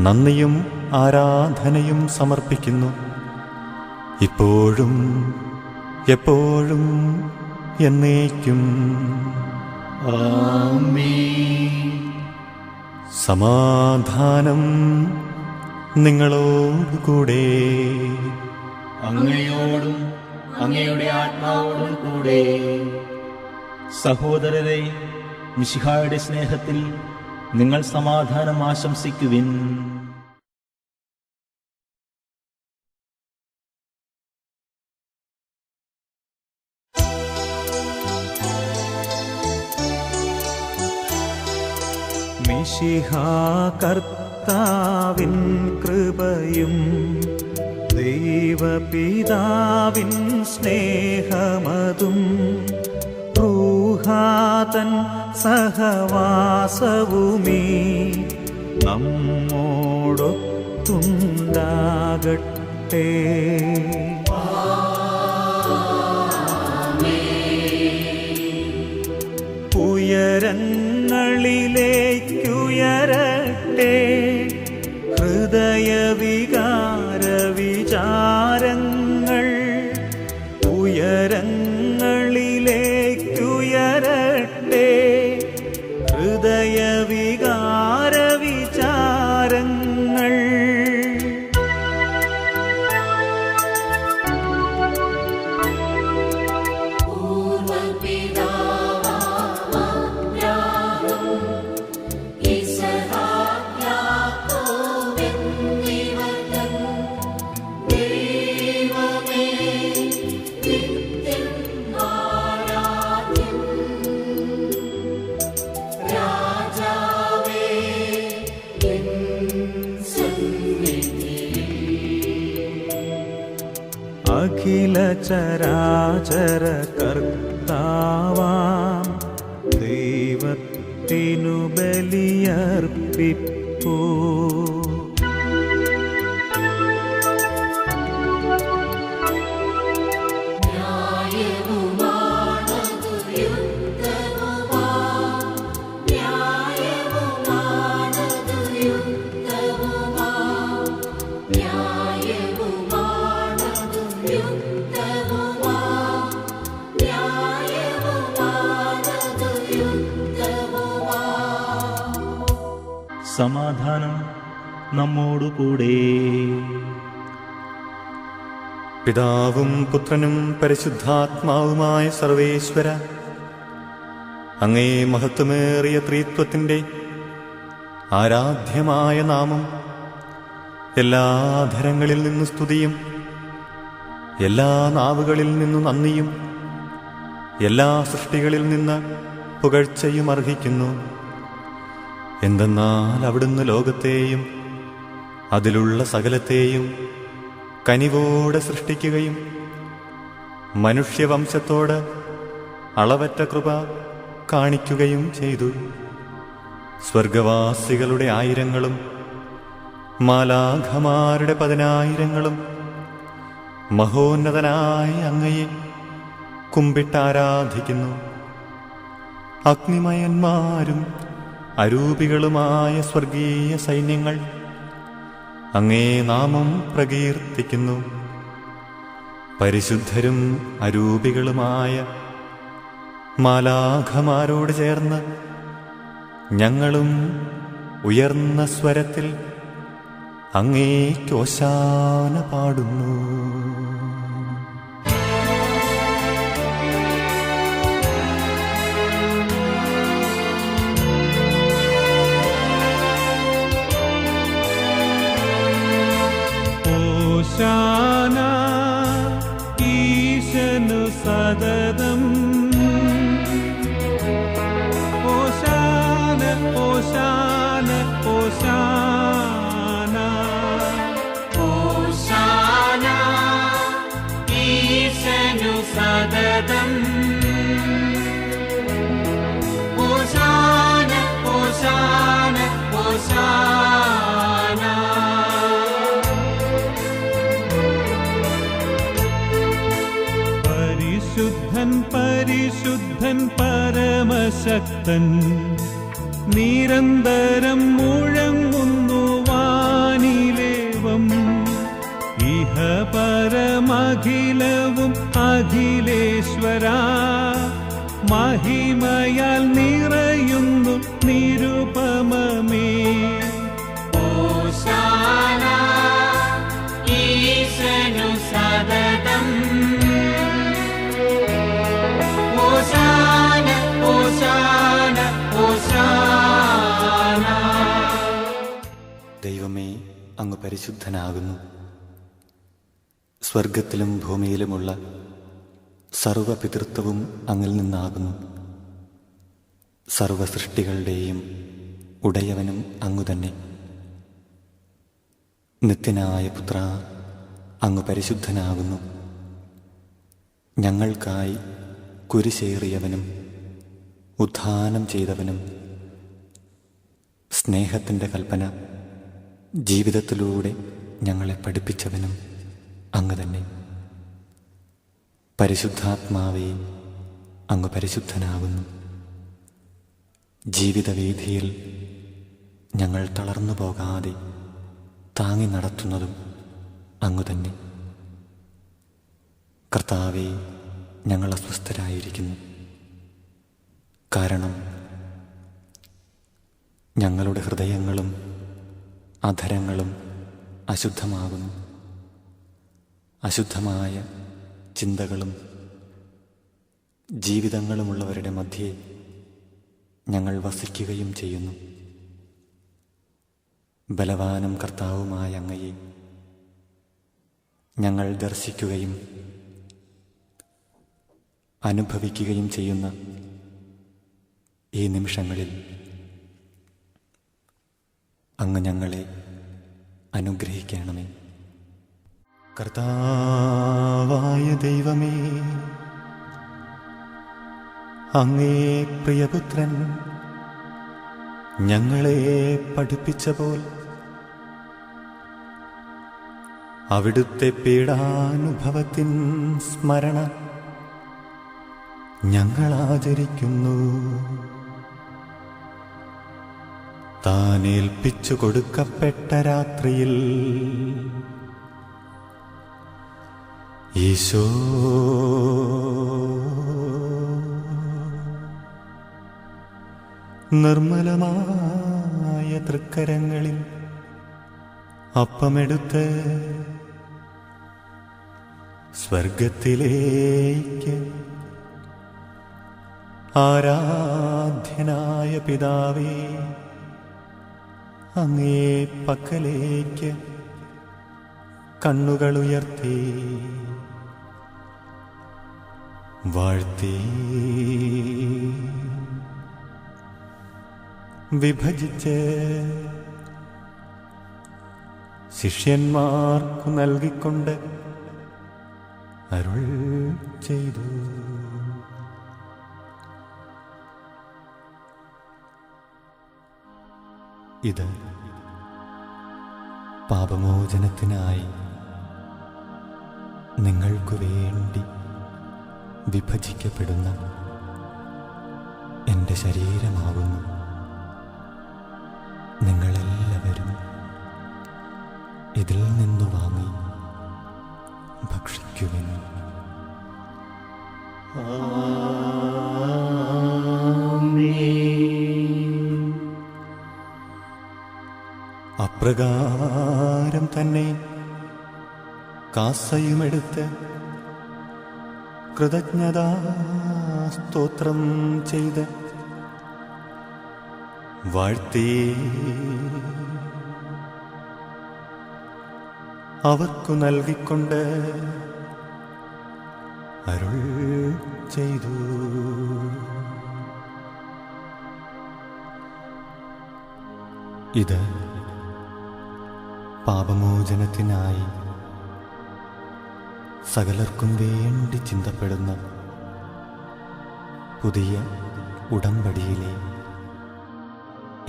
Speaker 1: നന്ദിയും ആരാധനയും സമർപ്പിക്കുന്നു, ഇപ്പോഴും എപ്പോഴും എന്നേക്കും.
Speaker 2: ആമേൻ.
Speaker 1: സമാധാനം നിങ്ങളോടുകൂടെ.
Speaker 6: അങ്ങയോടും അങ്ങയുടെ ആത്മാവോടും കൂടെ. സഹോദരരെ, മിശിഹായുടെ സ്നേഹത്തിൽ നിങ്ങൾ സമാധാനം ആശംസിക്കുവിൻ.
Speaker 3: മിശിഹാ കർത്താവിൻ കൃപയും ദൈവപിതാവിൻ സ്നേഹമതും റൂഹാതൻ സഹവാസവുമീ നമ്മോടൊത്തുണ്ടാകട്ടെ. ഉയരങ്ങളിലേക്കുയരട്ടെ ഹൃദയവികാര വിചാരങ്ങൾ. ഉയരങ്ങളിലേക്കുയരട്ടെ ഹൃദയവികാര വിചാരങ്ങൾ. അഖില ചരാചര കർത്താവാം ദൈവത്തിനു ബലിയർപ്പിപ്പൂ.
Speaker 7: ന്യായവുമാണതു യുക്തവുമാം, ന്യായവുമാണതു യുക്തവുമാം, ന്യായവുമാണതു യുക്തവുമാം, ന്യായവുമാണതു യുക്തവുമാം.
Speaker 6: സമാധാനം നമ്മോടുകൂടെ.
Speaker 1: പിതാവും പുത്രനും പരിശുദ്ധാത്മാവുമായ സർവേശ്വര, അങ്ങേ മഹത്വമേറിയ ത്രിത്വത്തിൻ്റെ ആരാധ്യമായ നാമം എല്ലാ ധരങ്ങളിൽ നിന്ന് സ്തുതിയും എല്ലാ നാവുകളിൽ നിന്നു നന്ദിയും എല്ലാ സൃഷ്ടികളിൽ നിന്ന് പുകഴ്ചയും അർഹിക്കുന്നു. എന്തെന്നാൽ അവിടുന്ന് ലോകത്തെയും അതിലുള്ള സകലത്തെയും കനിവോടെ സൃഷ്ടിക്കുകയും മനുഷ്യവംശത്തോട് അളവറ്റ കൃപ കാണിക്കുകയും ചെയ്തു. സ്വർഗവാസികളുടെ ആയിരങ്ങളും മാലാഖമാരുടെ 10,000ങ്ങളും മഹോന്നതനായ അങ്ങയെ കുമ്പിട്ടാരാധിക്കുന്നു. അഗ്നിമയന്മാരും അരൂപികളുമായ സ്വർഗീയ സൈന്യങ്ങൾ അങ്ങേ നാമം പ്രകീർത്തിക്കുന്നു. പരിശുദ്ധരും അരൂപികളുമായ മാലാഖമാരോട് ചേർന്ന് ഞങ്ങളും ഉയർന്ന സ്വരത്തിൽ അങ്ങേക്ക് ഓശാന പാടുന്നു.
Speaker 3: ഓശാന ഈശനു സതതം. ഓശാന ഓശാന ഓശാന.
Speaker 4: ഓശാന ഈശനു സതതം. ഓശാന ഓശാന ഓശാന.
Speaker 3: പരിശുദ്ധൻ പരിശുദ്ധൻ പരമശക്തൻ, നിരന്തരം മുഴങ്ങുന്നു വാനിലേവം. ഇഹ പരമഖിലവും അഖിലേശ്വര, മഹിമയാൽ നിറയുന്നു നിരുപമമേ.
Speaker 4: ഓശാന ഈശനു സതതം. ഓശാന ഓശാന ഓശാന.
Speaker 1: ദൈവമേ, അങ്ങ് പരിശുദ്ധനാകുന്നു. സ്വർഗത്തിലും ഭൂമിയിലുമുള്ള സർവപിതൃത്വവും അങ്ങിൽ നിന്നാകുന്നു. സർവസൃഷ്ടികളുടെയും ഉടയവനും അങ്ങുതന്നെ. നിത്യനായ പുത്ര, അങ്ങ് പരിശുദ്ധനാകുന്നു. ഞങ്ങൾക്കായി കുരിശേറിയവനും ഉത്ഥാനം ചെയ്തവനും സ്നേഹത്തിൻ്റെ കൽപ്പന ജീവിതത്തിലൂടെ ഞങ്ങളെ പഠിപ്പിച്ചവനും അങ്ങ് തന്നെ. പരിശുദ്ധാത്മാവേ, അങ്ങ് പരിശുദ്ധനാകുന്നു. ജീവിതവീഥിയിൽ ഞങ്ങൾ തളർന്നു പോകാതെ താങ്ങി നടത്തുന്നതും അങ്ങു തന്നെ. കർത്താവേ, ഞങ്ങൾ അസ്വസ്ഥരായിരിക്കുന്നു. കാരണം ഞങ്ങളുടെ ഹൃദയങ്ങളും അധരങ്ങളും അശുദ്ധമാകുന്നു. അശുദ്ധമായ ചിന്തകളും ജീവിതങ്ങളുമുള്ളവരുടെ മധ്യേ ഞങ്ങൾ വസിക്കുകയും ചെയ്യുന്നു. ബലവാനും കർത്താവുമായ അങ്ങയെ ഞങ്ങൾ ദർശിക്കുകയും അനുഭവിക്കുകയും ചെയ്യുന്ന ഈ നിമിഷങ്ങളിൽ അങ്ങ് ഞങ്ങളെ അനുഗ്രഹിക്കണമേ. കർത്താവായ ദൈവമേ, അങ്ങേ പ്രിയപുത്രൻ ഞങ്ങളെ പഠിപ്പിച്ച പോൽ അവിടുത്തെ പീഡാനുഭവത്തിൻ സ്മരണ ഞങ്ങൾ ആചരിക്കുന്നു. താൻ ഏൽപ്പിച്ചു കൊടുക്കപ്പെട്ട രാത്രിയിൽ ഈശോ നിർമ്മലമായ തൃക്കരങ്ങളിൽ അപ്പമെടുത്ത് സ്വർഗത്തിലേക്ക് ആരാധ്യനായ പിതാവേ, അങ്ങേ പക്കലേക്ക് കണ്ണുകളുയർത്തി വാഴ്ത്തി വിഭജിച്ച് ശിഷ്യന്മാർക്കു നൽകിക്കൊണ്ട് അരുൾ ചെയ്തു. ഇത് പാപമോചനത്തിനായി നിങ്ങൾക്കു വേണ്ടി വിഭജിക്കപ്പെടുന്ന എൻ്റെ ശരീരമാകുന്നു. നിങ്ങളെല്ലാവരും ഇതിൽ നിന്നു വാങ്ങി ഭക്ഷിക്കുവിൻ. അപ്രകാരം തന്നെ കാസയുമെടുത്ത് കൃതജ്ഞതാ സ്തോത്രം ചെയ്ത് വാഴ്ത്തി അവർക്കു നൽകിക്കൊണ്ട് അരുൾ ചെയ്തു. ഇത് പാപമോചനത്തിനായി സകലർക്കും വേണ്ടി ചിന്തപ്പെടുന്ന പുതിയ ഉടമ്പടിയിലെ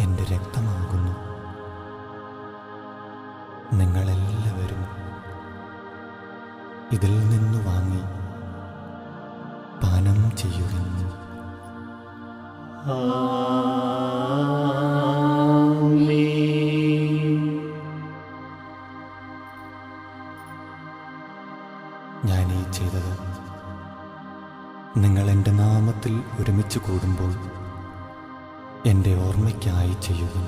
Speaker 1: എൻ്റെ രക്തമാകുന്നു. നിങ്ങളെല്ലാവരും ഇതിൽ നിന്നു വാങ്ങി പാനം ചെയ്യുവിൻ. ഞാനീ ചെയ്തത് നിങ്ങൾ എൻ്റെ നാമത്തിൽ ഒരുമിച്ച് കൂടുമ്പോൾ എൻ്റെ ഓർമ്മയ്ക്കായി ചെയ്യുവിൻ.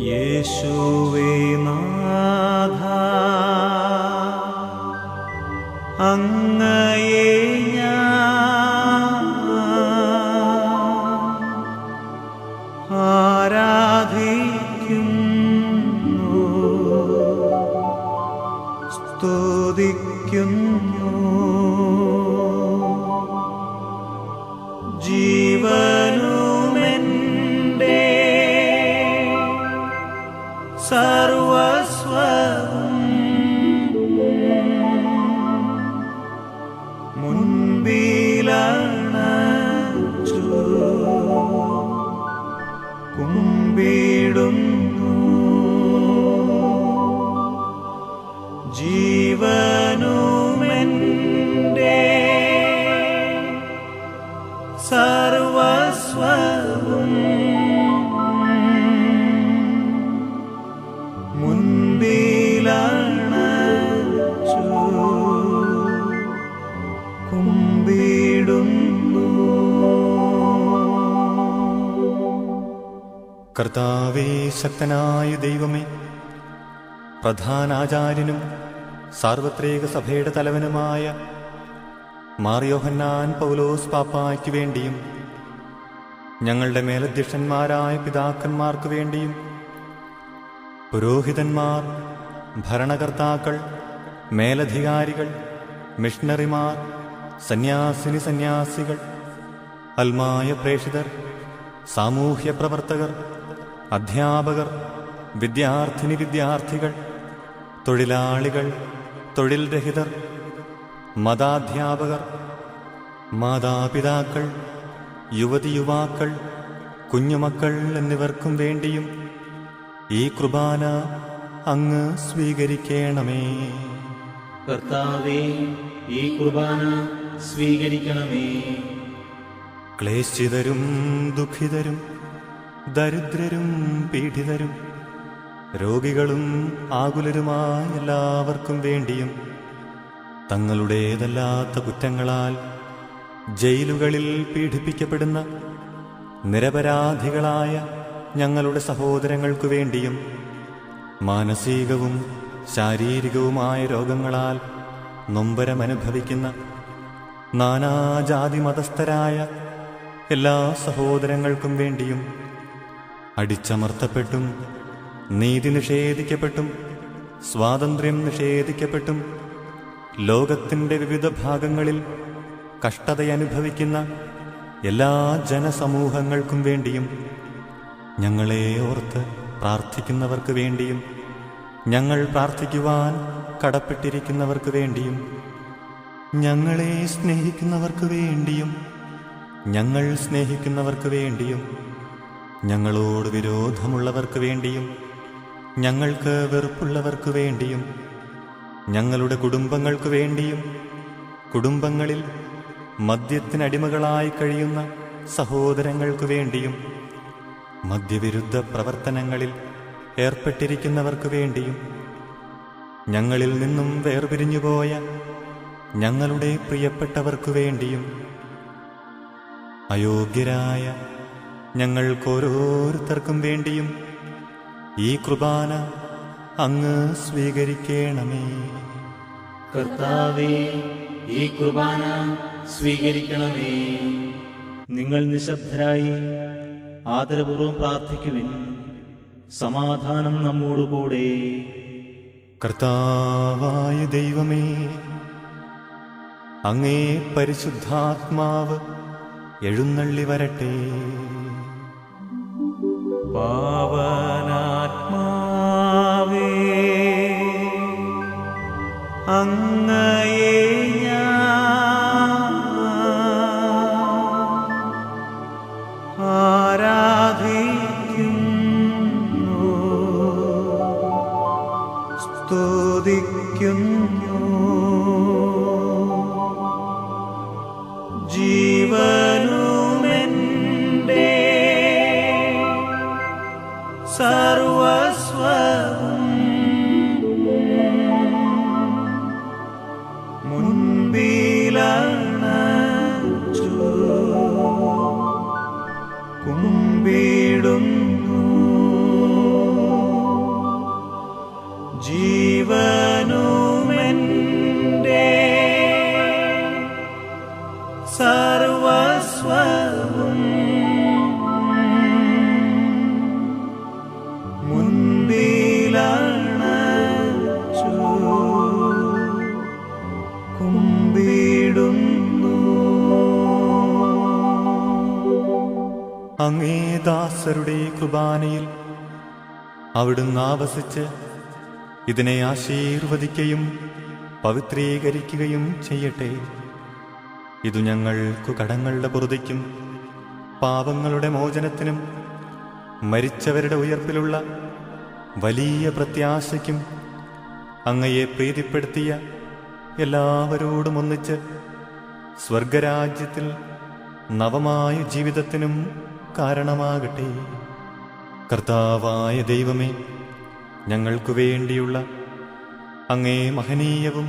Speaker 3: യേശുവേ നാഥ, അങ്ങയെ ഞാൻ ആരാധിക്കുന്നു, സ്തുതിക്കുന്നു. ജീവനുമെൻ്റെ സർവസ്വം മുൻപിലണച്ചു കുമ്പിടുന്നു. ജീവനുമെൻ്റെ സർവസ്വം മുൻപിലണച്ചു കുമ്പിടുന്നു.
Speaker 1: കർത്താവേ, ശക്തനായ ദൈവമേ, പ്രധാനാചാര്യനും സാർവത്രിക സഭയുടെ തലവനുമായ മാർ യോഹന്നാൻ പൗലോസ് പാപ്പായ്ക്ക് വേണ്ടിയും ഞങ്ങളുടെ മേലധ്യക്ഷന്മാരായ പിതാക്കന്മാർക്ക് വേണ്ടിയും പുരോഹിതന്മാർ, ഭരണകർത്താക്കൾ, മേലധികാരികൾ, മിഷണറിമാർ, സന്യാസിനികൾ, അൽമായ പ്രേക്ഷിതർ, സാമൂഹ്യ പ്രവർത്തകർ, അധ്യാപകർ, വിദ്യാർത്ഥികൾ, തൊഴിലാളികൾ, തൊഴിൽ രഹിതർ, മതാധ്യാപകർ, മാതാപിതാക്കൾ, യുവതിയുവാക്കൾ, കുഞ്ഞുമക്കൾ എന്നിവർക്കും വേണ്ടിയും ഈ കുർബാന അങ്ങ് സ്വീകരിക്കണമേ.
Speaker 6: കർത്താവേ, ഈ കുർബാന സ്വീകരിക്കണമേ.
Speaker 1: ക്ലേശിതരും ദുഃഖിതരും ദരിദ്രരും പീഡിതരും രോഗികളും ആകുലരുമായ എല്ലാവർക്കും വേണ്ടിയും തങ്ങളുടേതല്ലാത്ത കുറ്റങ്ങളാൽ ജയിലുകളിൽ പീഡിപ്പിക്കപ്പെടുന്ന നിരപരാധികളായ ഞങ്ങളുടെ സഹോദരങ്ങൾക്കു വേണ്ടിയും മാനസികവും ശാരീരികവുമായ രോഗങ്ങളാൽ നൊമ്പരമനുഭവിക്കുന്ന നാനാജാതി മതസ്ഥരായ എല്ലാ സഹോദരങ്ങൾക്കും വേണ്ടിയും അടിച്ചമർത്തപ്പെട്ടും നീതി നിഷേധിക്കപ്പെട്ടും സ്വാതന്ത്ര്യം നിഷേധിക്കപ്പെട്ടും ലോകത്തിൻ്റെ വിവിധ ഭാഗങ്ങളിൽ കഷ്ടതയനുഭവിക്കുന്ന എല്ലാ ജനസമൂഹങ്ങൾക്കും വേണ്ടിയും ഞങ്ങളെ ഓർത്ത് പ്രാർത്ഥിക്കുന്നവർക്ക് വേണ്ടിയും ഞങ്ങൾ പ്രാർത്ഥിക്കുവാൻ കടപ്പെട്ടിരിക്കുന്നവർക്ക് വേണ്ടിയും ഞങ്ങളെ സ്നേഹിക്കുന്നവർക്ക് വേണ്ടിയും ഞങ്ങൾ സ്നേഹിക്കുന്നവർക്ക് വേണ്ടിയും ഞങ്ങളോട് വിരോധമുള്ളവർക്ക് വേണ്ടിയും ഞങ്ങൾക്ക് വെറുപ്പുള്ളവർക്ക് വേണ്ടിയും ഞങ്ങളുടെ കുടുംബങ്ങൾക്ക് വേണ്ടിയും കുടുംബങ്ങളിൽ മദ്യത്തിനടിമകളായി കഴിയുന്ന സഹോദരങ്ങൾക്ക് വേണ്ടിയും മദ്യവിരുദ്ധ പ്രവർത്തനങ്ങളിൽ ഏർപ്പെട്ടിരിക്കുന്നവർക്ക് വേണ്ടിയും ഞങ്ങളിൽ നിന്നും വേർപിരിഞ്ഞുപോയ ഞങ്ങളുടെ പ്രിയപ്പെട്ടവർക്ക് വേണ്ടിയും അയോഗ്യരായ ഞങ്ങൾക്കോരോരുത്തർക്കും വേണ്ടിയും ഈ കുർബാന അങ്ങ് സ്വീകരിക്കണമേ.
Speaker 6: കർത്താവേ, ഈ കുർബാന സ്വീകരിക്കണമേ. നിങ്ങൾ നിശബ്ദരായി ആദരപൂർവ്വം പ്രാർത്ഥിക്കുവിൻ. സമാധാനം നമ്മോടുകൂടെ.
Speaker 1: കർത്താവായ ദൈവമേ, അങ്ങേ പരിശുദ്ധാത്മാവ് എഴുന്നള്ളി വരട്ടെ.
Speaker 3: പാവനാത്മാവേ, അങ്ങയെ ഞാൻ ആരാധിക്കുന്നു, സ്തുതിക്കുന്നു. ജീവനുമെൻ്റെ സർവസ്വവും മുൻപിലണച്ചു കുമ്പിടുന്നു. ജീവനുമെൻ്റെ സർവസ്വവും മുൻപിലണച്ചു കുമ്പിടുന്നു.
Speaker 1: അങ്ങേ ദാസരുടെ കുർബാനയിൽ അവിടുന്ന് ആവസിച്ച് ഇതിനെ ആശീർവദിക്കുകയും പവിത്രീകരിക്കുകയും ചെയ്യട്ടെ. ഇതു ഞങ്ങൾക്കു കടങ്ങളുടെ പൊറുതിക്കും പാപങ്ങളുടെ മോചനത്തിനും മരിച്ചവരുടെ ഉയർപ്പിലുള്ള വലിയ പ്രത്യാശയ്ക്കും അങ്ങയെ പ്രീതിപ്പെടുത്തിയ എല്ലാവരോടും ഒന്നിച്ച് സ്വർഗരാജ്യത്തിൽ നവമായ ജീവിതത്തിനും കാരണമാകട്ടെ. കർത്താവായ ദൈവമേ, ഞങ്ങൾക്കു വേണ്ടിയുള്ള അങ്ങേ മഹനീയവും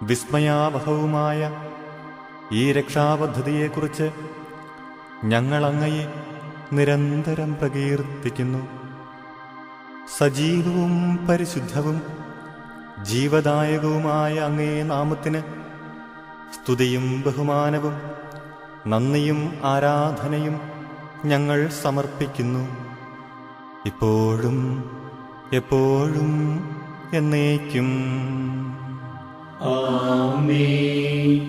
Speaker 1: വിസ്മയാവഹവുമായ ഈ രക്ഷാപദ്ധതിയെക്കുറിച്ച് ഞങ്ങൾ അങ്ങയെ നിരന്തരം പ്രകീർത്തിക്കുന്നു. സജീവവും പരിശുദ്ധവും ജീവദായകവുമായ അങ്ങേ നാമത്തിന് സ്തുതിയും ബഹുമാനവും നന്ദിയും ആരാധനയും ഞങ്ങൾ സമർപ്പിക്കുന്നു, ഇപ്പോഴും എപ്പോഴും എന്നേക്കും.
Speaker 6: ആമേൻ.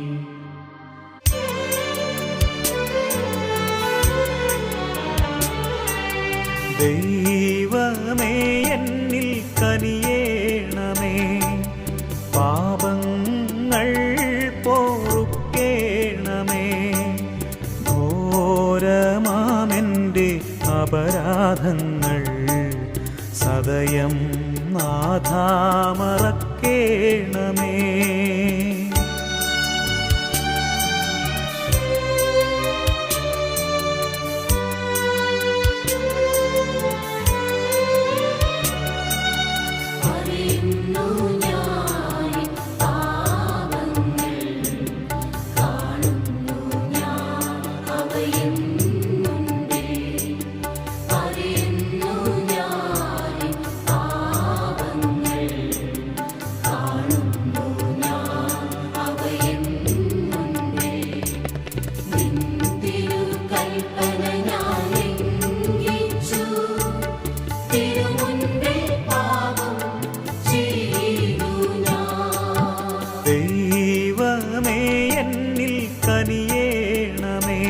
Speaker 3: ദൈവമേ, എന്നിൽ കനിയേണമേ. അപരാധങ്ങൾ സദയം നാഥാ മറക്കേണമേ.
Speaker 7: അറിയുന്നു ഞാൻ പാപങ്ങൾ, കാണുന്നു ഞാൻ അവയും മുൻപിൽ. അറിയുന്നു ഞാൻ പാപങ്ങൾ, കാണുന്നു ഞാൻ അവയും മുൻപിൽ. നിൻ തിരുകൽപ്പന ഞാൻ ലംഘിച്ചു, തിരുമുൻപിൽ പാപം ചെയ്തു ഞാൻ.
Speaker 3: ദൈവമേ എന്നിൽ കനിയേണമേ,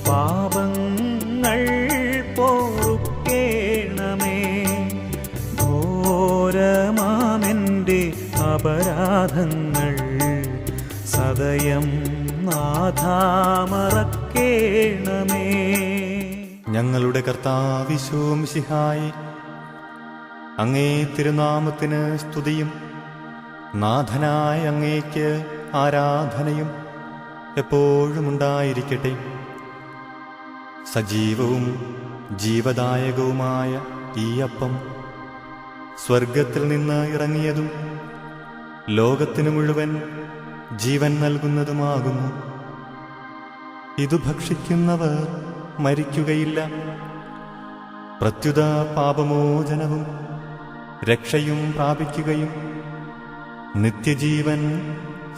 Speaker 3: പാപങ്ങൾ പൊറുക്കേണമേ. ഘോരമാമെൻ്റെ അപരാധങ്ങൾ സദയം നാഥാ മറക്കേണമേ.
Speaker 1: ഞങ്ങളുടെ കർത്താവിശോമിശിഹായി, അങ്ങേ തിരുനാമത്തിന് സ്തുതിയും നാഥനായ അങ്ങേക്ക് ആരാധനയും എപ്പോഴും ഉണ്ടായിരിക്കട്ടെ. സജീവവും ജീവദായകവുമായ ഈ അപ്പം സ്വർഗത്തിൽ നിന്ന് ഇറങ്ങിയതും ലോകത്തിനു മുഴുവൻ ജീവൻ നൽകുന്നതുമാകുന്നു. ഇതു ഭക്ഷിക്കുന്നവർ മരിക്കുകയില്ല, പ്രത്യുത പാപമോചനവും രക്ഷയും പ്രാപിക്കുകയും നിത്യജീവൻ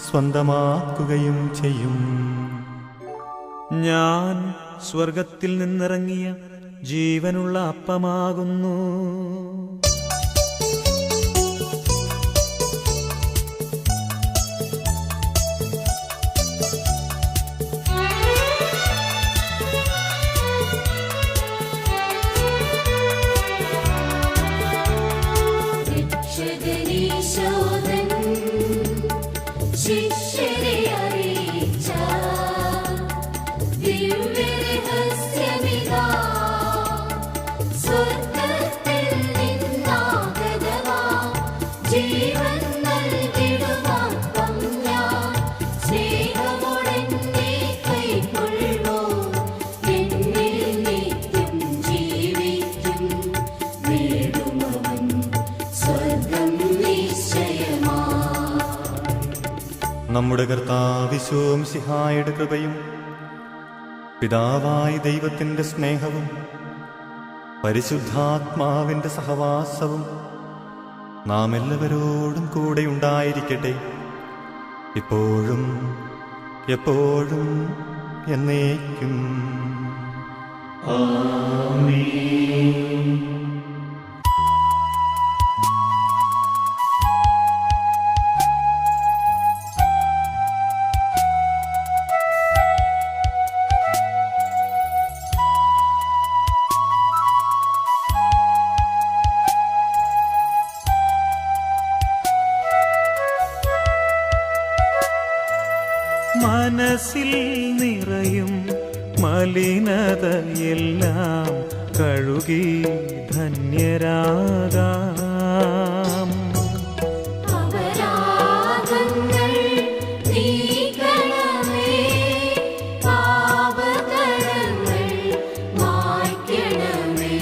Speaker 1: സ്വന്തമാക്കുകയും ചെയ്യും.
Speaker 3: ഞാൻ സ്വർഗത്തിൽ നിന്നിറങ്ങിയ ജീവനുള്ള അപ്പമാകുന്നു.
Speaker 7: രക്ഷകനീശോധൻ ശിഷ്യരെ അറിയിച്ച ദിവ്യരഹസ്യമിതാ, സ്വർഗ്ഗത്തിൽ നിന്നാഗതമാ ജീവൻ നൽകിടുമപ്പം ഞാൻ. സ്നേഹമോടെന്നെ കൈക്കൊള്ളുവോ, എന്നിൽ നിത്യം ജീവിക്കും. നേടുമവൻ സ്വർഗ്ഗം നിശ്ചയമാ.
Speaker 1: നമ്മുടെ കർത്താവിശോമിശിഹായുടെ കൃപയും പിതാവായ ദൈവത്തിൻ്റെ സ്നേഹവും പരിശുദ്ധാത്മാവിൻ്റെ സഹവാസവും നാം എല്ലാവരോടും കൂടെ ഉണ്ടായിരിക്കട്ടെ, ഇപ്പോഴും എപ്പോഴും എന്നേക്കും.
Speaker 3: മനസ്സിൽ നിറയും മലിനതയെല്ലാം കഴുകി ധന്യരാകാം.
Speaker 7: അപരാധങ്ങൾ നീക്കണമേ, പാപകടങ്ങൾ മായ്ക്കണമേ.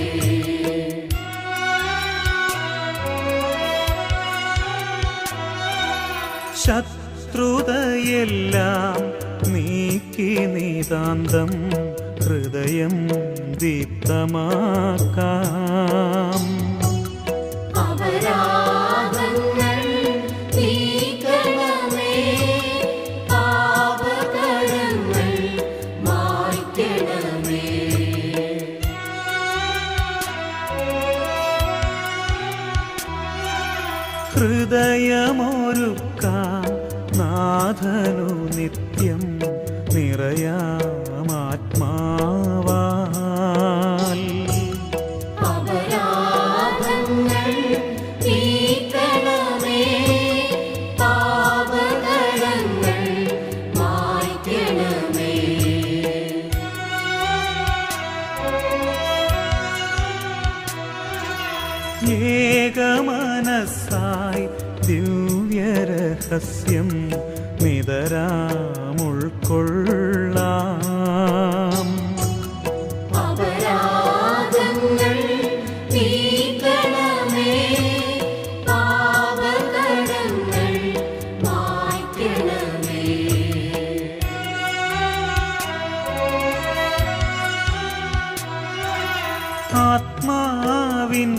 Speaker 3: ശത്രുതയെല്ലാം നീക്കി നിതാന്തം ഹൃദയം ദീപ്തമാക്കാം.
Speaker 7: അപരാധങ്ങൾ നീക്കണമേ, പാപകടങ്ങൾ മായ്ക്കണമേ.
Speaker 3: ഹൃദയമൊരുക്കാം നാഥനു നിത്യം നിറയാമാത്മാവാൽ.
Speaker 7: അപരാധങ്ങൾ നീക്കണമേ, പാപകടങ്ങൾ മായ്ക്കണമേ.
Speaker 3: രഹസ്യം നിതരാം ഉൾക്കൊള്ളാം.
Speaker 7: അപരാധങ്ങൾ നീക്കണമേ, പാപകടങ്ങൾ മായ്ക്കണമേ.
Speaker 3: ആത്മാവിൻ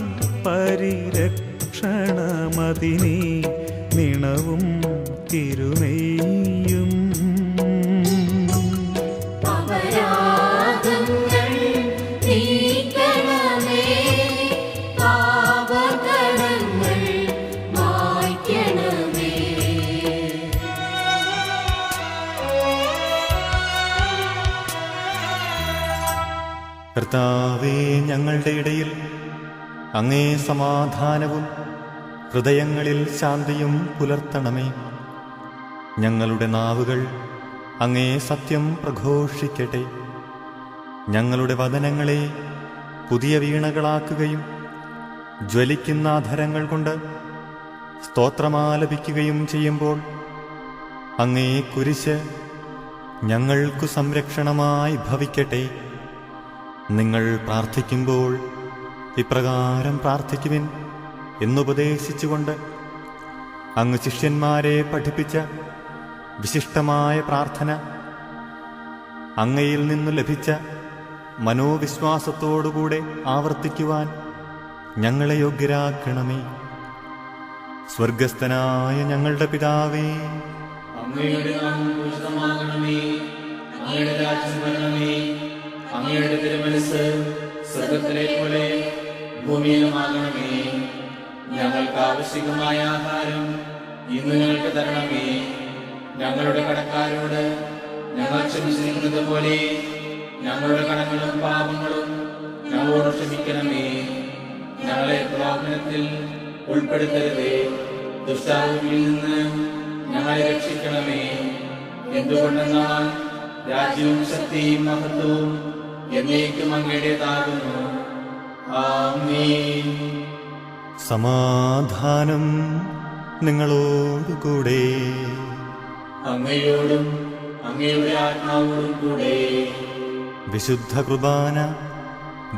Speaker 3: പരിരക്ഷണമതിനെ നിണവും തിരുനെയ്യും.
Speaker 7: അപരാധങ്ങൾ നീക്കണമേ, പാപകടങ്ങൾ മായ്ക്കണമേ.
Speaker 1: കർത്താവേ, ഞങ്ങളുടെ ഇടയിൽ അങ്ങേ സമാധാനവും ഹൃദയങ്ങളിൽ ശാന്തിയും പുലർത്തണമേ. ഞങ്ങളുടെ നാവുകൾ അങ്ങേ സത്യം പ്രഘോഷിക്കട്ടെ. ഞങ്ങളുടെ വദനങ്ങളെ പുതിയ വീണകളാക്കുകയും ജ്വലിക്കുന്ന അധരങ്ങൾ കൊണ്ട് സ്തോത്രമാലപിക്കുകയും ചെയ്യുമ്പോൾ അങ്ങേ കുരിശ് ഞങ്ങൾക്കു സംരക്ഷണമായി ഭവിക്കട്ടെ. നിങ്ങൾ പ്രാർത്ഥിക്കുമ്പോൾ ഇപ്രകാരം പ്രാർത്ഥിക്കുവിൻ എന്നുപദേശിച്ചുകൊണ്ട് അങ്ങ് ശിഷ്യന്മാരെ പഠിപ്പിച്ച വിശിഷ്ടമായ പ്രാർത്ഥന അങ്ങയിൽ നിന്നു ലഭിച്ച മനോവിശ്വാസത്തോടുകൂടെ ആവർത്തിക്കുവാൻ ഞങ്ങളെ യോഗ്യരാക്കണമേ. സ്വർഗസ്ഥനായ ഞങ്ങളുടെ പിതാവേ,
Speaker 6: അങ്ങയുടെ നാമം പൂജിതമാകണമേ. അങ്ങയുടെ രാജ്യം വരണമേ. അങ്ങയുടെ തിരുമനസ്സ് സ്വർഗ്ഗത്തിലെ പോലെ ഭൂമിയിലുമാകണമേ. ഞങ്ങൾക്ക് ആവശ്യമായ ആഹാരം ഇന്ന് ഞങ്ങൾക്ക് തരണമേ. ഞങ്ങളുടെ കടക്കാരോട് ഞങ്ങൾ ക്ഷമിച്ചിരിക്കുന്നത് പോലെ ഞങ്ങളുടെ കടങ്ങളും പാപങ്ങളും ഞങ്ങളോട് ക്ഷമിക്കണമേ. ഞങ്ങളെ പ്രലോഭനത്തിൽ ഉൾപ്പെടുത്തരുതേ, ദുഷ്ടാരൂപിയിൽ നിന്ന് ഞങ്ങളെ രക്ഷിക്കണമേ. എന്തുകൊണ്ടെന്നാൽ രാജ്യവും ശക്തിയും മഹത്വവും എന്നേക്കും അങ്ങയുടേതാകുന്നു. ആമേൻ.
Speaker 1: സമാധാനം നിങ്ങളോടുകൂടെ.
Speaker 6: അങ്ങയോടും അങ്ങയുടെ ആത്മാവോടും കൂടെ.
Speaker 1: വിശുദ്ധ കുർബാന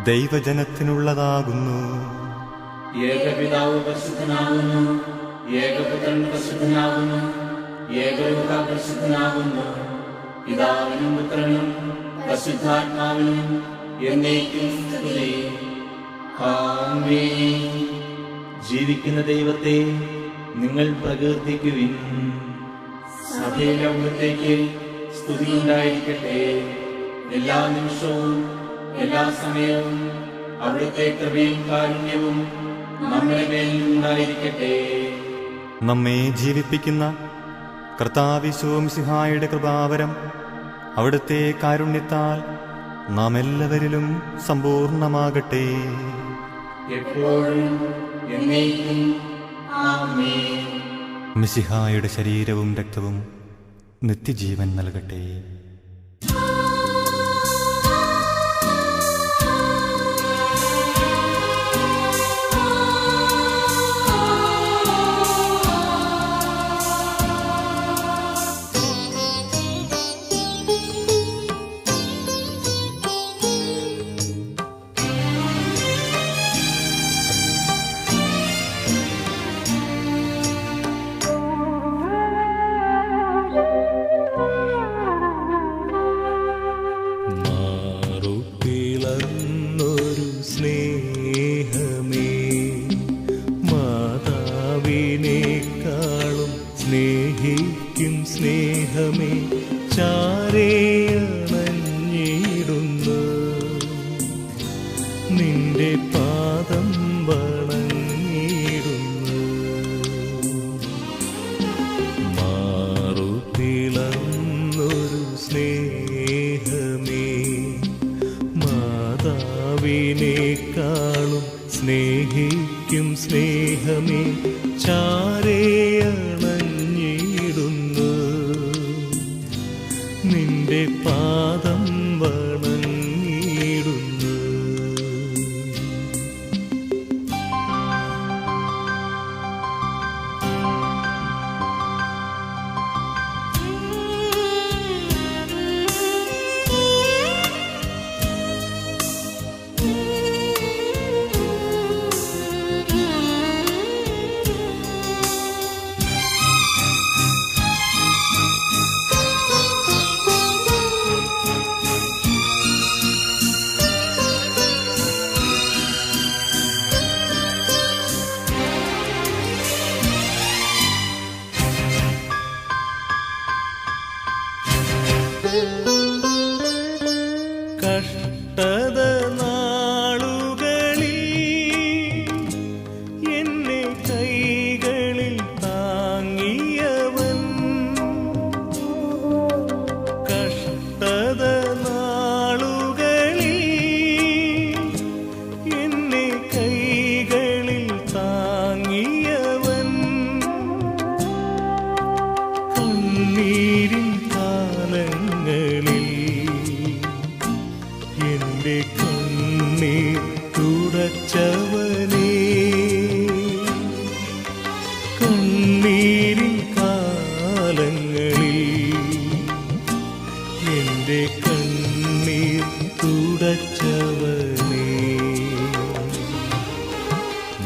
Speaker 1: ദൈവജനത്തിനുള്ളതാകുന്നു.
Speaker 6: ഏകപിതാവ് പരിശുദ്ധനാകുന്നു, ഏകപുത്രൻ പരിശുദ്ധനാകുന്നു, ഏകരൂഹ പരിശുദ്ധനാകുന്നു. പിതാവിനും പുത്രനും പരിശുദ്ധാത്മാവിനും എന്നേക്കും സ്തുതി. ആമേൻ. ജീവിക്കുന്ന ദൈവത്തെ നിങ്ങൾ പ്രകീർത്തിക്കുവിൻ. സഭയിലെ അവിടുത്തേക്ക് സ്തുതിയുണ്ടായിരിക്കട്ടെ. എല്ലാ നിമിഷവും എല്ലാ സമയവും അവിടുത്തെ കൃപയും കാരുണ്യവും നമ്മുടെ മേൽ ഉണ്ടായിരിക്കട്ടെ.
Speaker 1: നമ്മെ ജീവിപ്പിക്കുന്ന കർത്താവിശോംസിഹായുടെ കൃപാവരം അവിടുത്തെ കാരുണ്യത്താൽ നാം എല്ലാവരിലും സമ്പൂർണമാകട്ടെ.
Speaker 6: എപ്പോഴും എന്നേക്കും ആമേൻ.
Speaker 1: മിശിഹായുടെ ശരീരവും രക്തവും നിത്യജീവൻ നൽകട്ടെ.
Speaker 3: മാറുപിളർന്നൊരു സ്നേഹമേ, മാതാവിനേക്കാളും സ്നേഹിക്കും സ്നേഹമേ, ചാരേയണഞ്ഞിടുന്നു നിന്റെ പാദം വണങ്ങിടുന്നു. മാറുപിളർന്നൊരു സ്നേഹമേ, മാതാവിനേക്കാളും സ്നേഹിക്കും സ്നേഹമേ, ചാരേയണഞ്ഞിടുന്നു നിന്റെ പാദം വണങ്ങിടുന്നു. എൻ്റെ കണ്ണീർ തുടച്ചവനേ,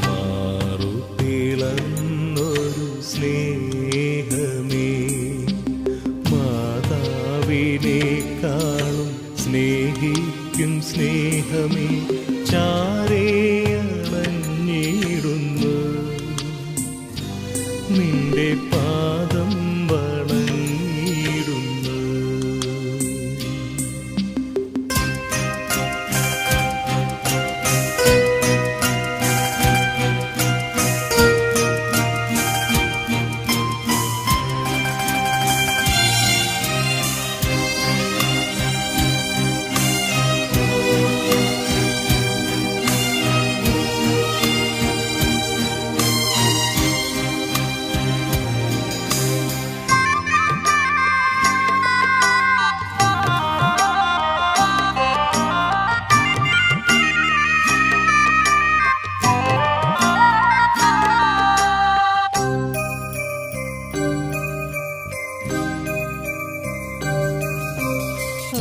Speaker 3: മാറുപിളർന്നൊരു സ്നേഹമേ, മാതാവിനേക്കാളും സ്നേഹിക്കും സ്നേഹമേ, ചാരേയണഞ്ഞിടുന്നു നിന്റെ പാദം വണങ്ങിടുന്നു.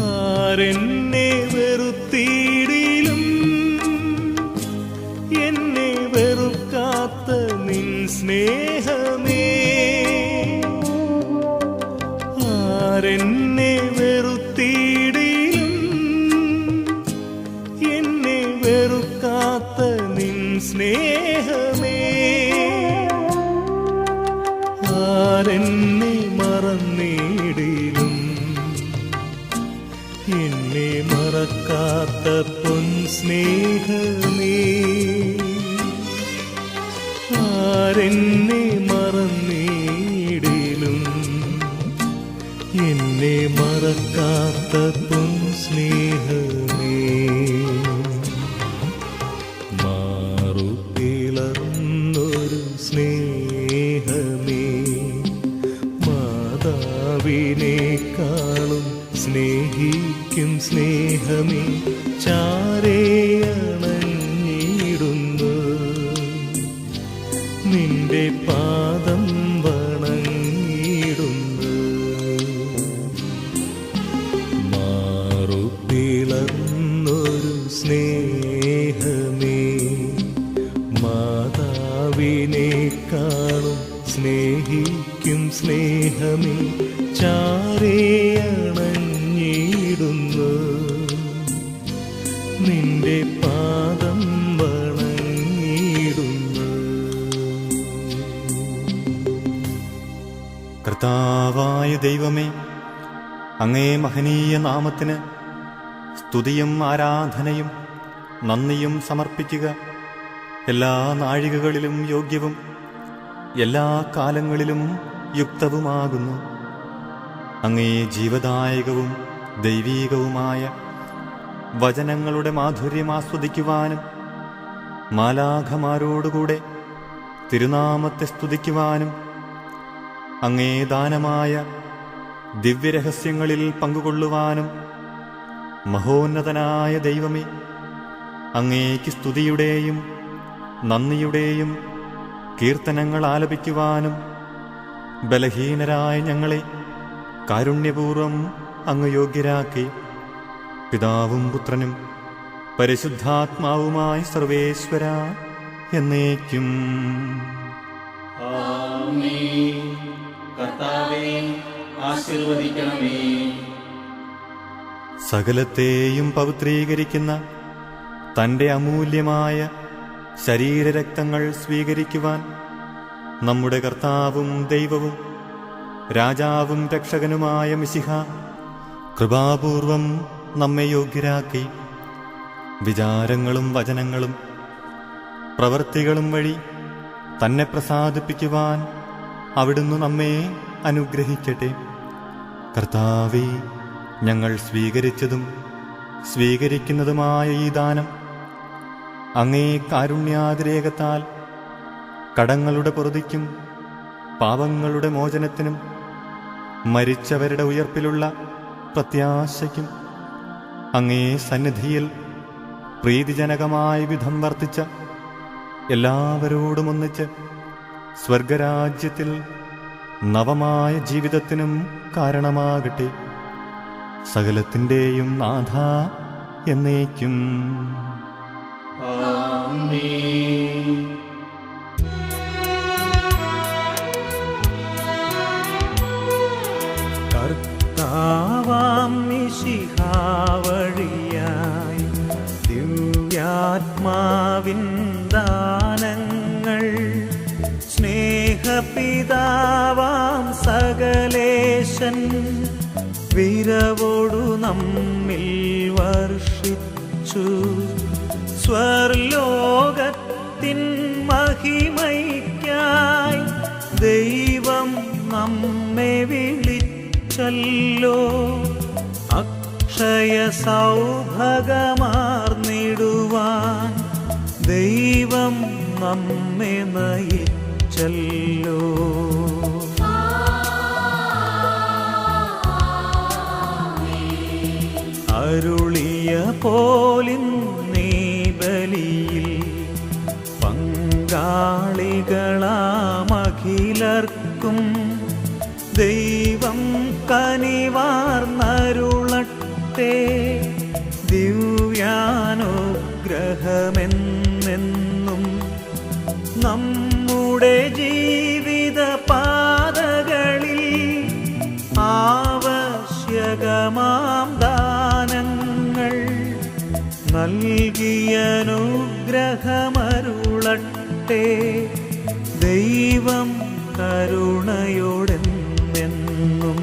Speaker 3: ആരെന്നെ വെറുത്തിടിലും എന്നെ വെറുക്കാത്ത നിൻ സ്നേഹമേ, ആരെന്നെ വെറുത്തിടിലും എന്നെ വെറുക്കാത്ത നിൻ സ്നേഹമേ, ആരെന്നെ മറന്നിടിലും എന്നെ മറക്കാത്ത പൊൻ സ്നേഹമേ, ആരെന്നെ മറന്നിടിലും എന്നെ മറക്കാത്ത പൊൻ സ്നേഹമേ, മാറുപിളർന്നൊരു സ്നേഹമേ, മാതാവിനേക്കാളും സ്നേഹിക്കും സ്നേഹമേ, ചാരേയണഞ്ഞിടുന്നു നിന്റെ പാദം വണങ്ങിടുന്നു. മാറുപിളർന്നൊരു സ്നേഹമേ, മാതാവിനേക്കാളും സ്നേഹിക്കും സ്നേഹമേ, ചാരേയണഞ്ഞിടുന്നു നിന്റെ പാദം വണങ്ങിടുന്നു.
Speaker 1: കർത്താവായ ദൈവമേ, അങ്ങേ മഹനീയ നാമത്തിന് സ്തുതിയും ആരാധനയും നന്ദിയും സമർപ്പിക്കുക എല്ലാ നാഴികകളിലും യോഗ്യവും എല്ലാ കാലങ്ങളിലും യുക്തവുമാകുന്നു. അങ്ങേ ജീവദായകവും ദൈവീകവുമായ വചനങ്ങളുടെ മാധുര്യം ആസ്വദിക്കുവാനും മാലാഖമാരോടുകൂടെ തിരുനാമത്തെ സ്തുതിക്കുവാനും അങ്ങേ ദാനമായ ദിവ്യരഹസ്യങ്ങളിൽ പങ്കുകൊള്ളുവാനും മഹോന്നതനായ ദൈവമേ, അങ്ങേക്ക് സ്തുതിയുടെയും നന്ദിയുടെയും കീർത്തനങ്ങൾ ആലപിക്കുവാനും ബലഹീനരായ ഞങ്ങളെ കാരുണ്യപൂർവം അങ്ങ് യോഗ്യരാക്കി. പിതാവും പുത്രനും പരിശുദ്ധാത്മാവുമായി സർവേശ്വര എന്നേക്കും.
Speaker 6: ആമേൻ. കർത്താവേ, ആശീർവദിക്കണമേ.
Speaker 1: സകലത്തെയും പവിത്രീകരിക്കുന്ന തൻ്റെ അമൂല്യമായ ശരീരരക്തങ്ങൾ സ്വീകരിക്കുവാൻ നമ്മുടെ കർത്താവും ദൈവവും രാജാവും രക്ഷകനുമായ മിശിഹ കൃപാപൂർവം നമ്മെ യോഗ്യരാക്കി. വിചാരങ്ങളും വചനങ്ങളും പ്രവൃത്തികളും വഴി തന്നെ പ്രസാദിപ്പിക്കുവാൻ അവിടുന്ന് നമ്മെ അനുഗ്രഹിക്കട്ടെ. കർത്താവേ, ഞങ്ങൾ സ്വീകരിച്ചതും സ്വീകരിക്കുന്നതുമായ ഈ ദാനം അങ്ങേ കാരുണ്യാതിരേകത്താൽ കടങ്ങളുടെ പൊറുതിക്കും പാപങ്ങളുടെ മോചനത്തിനും മരിച്ചവരുടെ ഉയർപ്പിലുള്ള പ്രത്യാശയ്ക്കും അങ്ങേ സന്നിധിയിൽ പ്രീതിജനകമായ വിധം വർത്തിച്ച എല്ലാവരോടും ഒന്നിച്ച് സ്വർഗരാജ്യത്തിൽ നവമായ ജീവിതത്തിനും കാരണമാകട്ടെ. സകലത്തിൻ്റെയും നാഥ എന്നേക്കും.
Speaker 6: ആമേൻ.
Speaker 3: കർത്താവാം മിശിഹാ വഴിയായി ദിവ്യാത്മാവിൻ ദാനങ്ങൾ സ്നേഹപിതാവാം സകലേശൻ വിരവോടു നമ്മിൽ വർഷിച്ചു. സ്വർലോകത്തിൻ മഹിമയ്ക്കായി ദൈവം നമ്മെ വിളിച്ചല്ലോ. അക്ഷയ സൗഭഗമാർന്നിടുവാൻ ദൈവം നമ്മെ നയിച്ചല്ലോ. അരുളിയ പോലിന്നീ ബലിയിൽ പങ്കാളികളാമഖിലർക്കും ദൈവം കനിവാർന്നരുളട്ടെ. ദിവ്യാനുഗ്രഹമെന്നെന്നും നമ്മുടെ ജീവിത പാതകളിൽ ആവശ്യകമാം ദാനങ്ങൾ നൽകിയനുഗ്രഹമരുളട്ടെ. ദൈവം കരുണയോടെന്നെന്നും.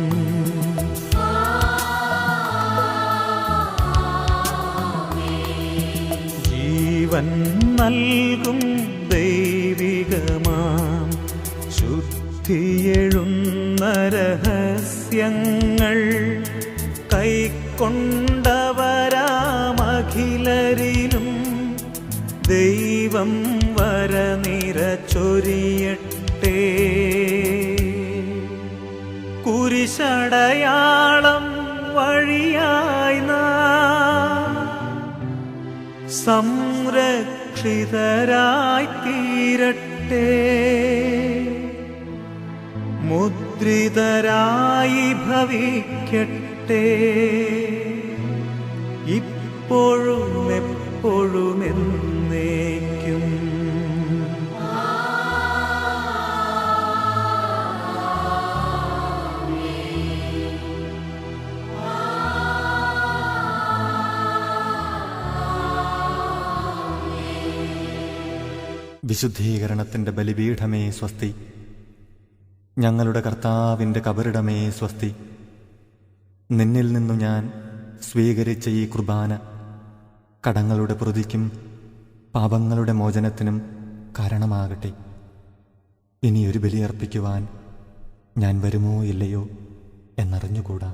Speaker 3: ജീവൻ നൽകും ദൈവികമാം ശുദ്ധിയെഴുന്ന രഹസ്യങ്ങൾ കൈക്കൊണ്ടവരാമഖിലരിലും ദൈവം വരനിര ചൊരിയട്ടെ. കുരിശടയാളം വഴിയായി നാം സംരക്ഷിതരായി തീരട്ടെ. മുദ്രിതരായി ഭവിക്കട്ടെ. ഇപ്പോഴും എപ്പോഴും എന്നേക്കും.
Speaker 1: വിശുദ്ധീകരണത്തിൻ്റെ ബലിപീഠമേ സ്വസ്തി. ഞങ്ങളുടെ കർത്താവിൻ്റെ കബറിടമേ സ്വസ്തി. നിന്നിൽ നിന്നു ഞാൻ സ്വീകരിച്ച ഈ കുർബാന കടങ്ങളുടെ പ്രതിക്കും പാപങ്ങളുടെ മോചനത്തിനും കാരണമാകട്ടെ. ഇനിയൊരു ബലിയർപ്പിക്കുവാൻ ഞാൻ വരുമോ ഇല്ലയോ എന്നറിഞ്ഞുകൂടാ.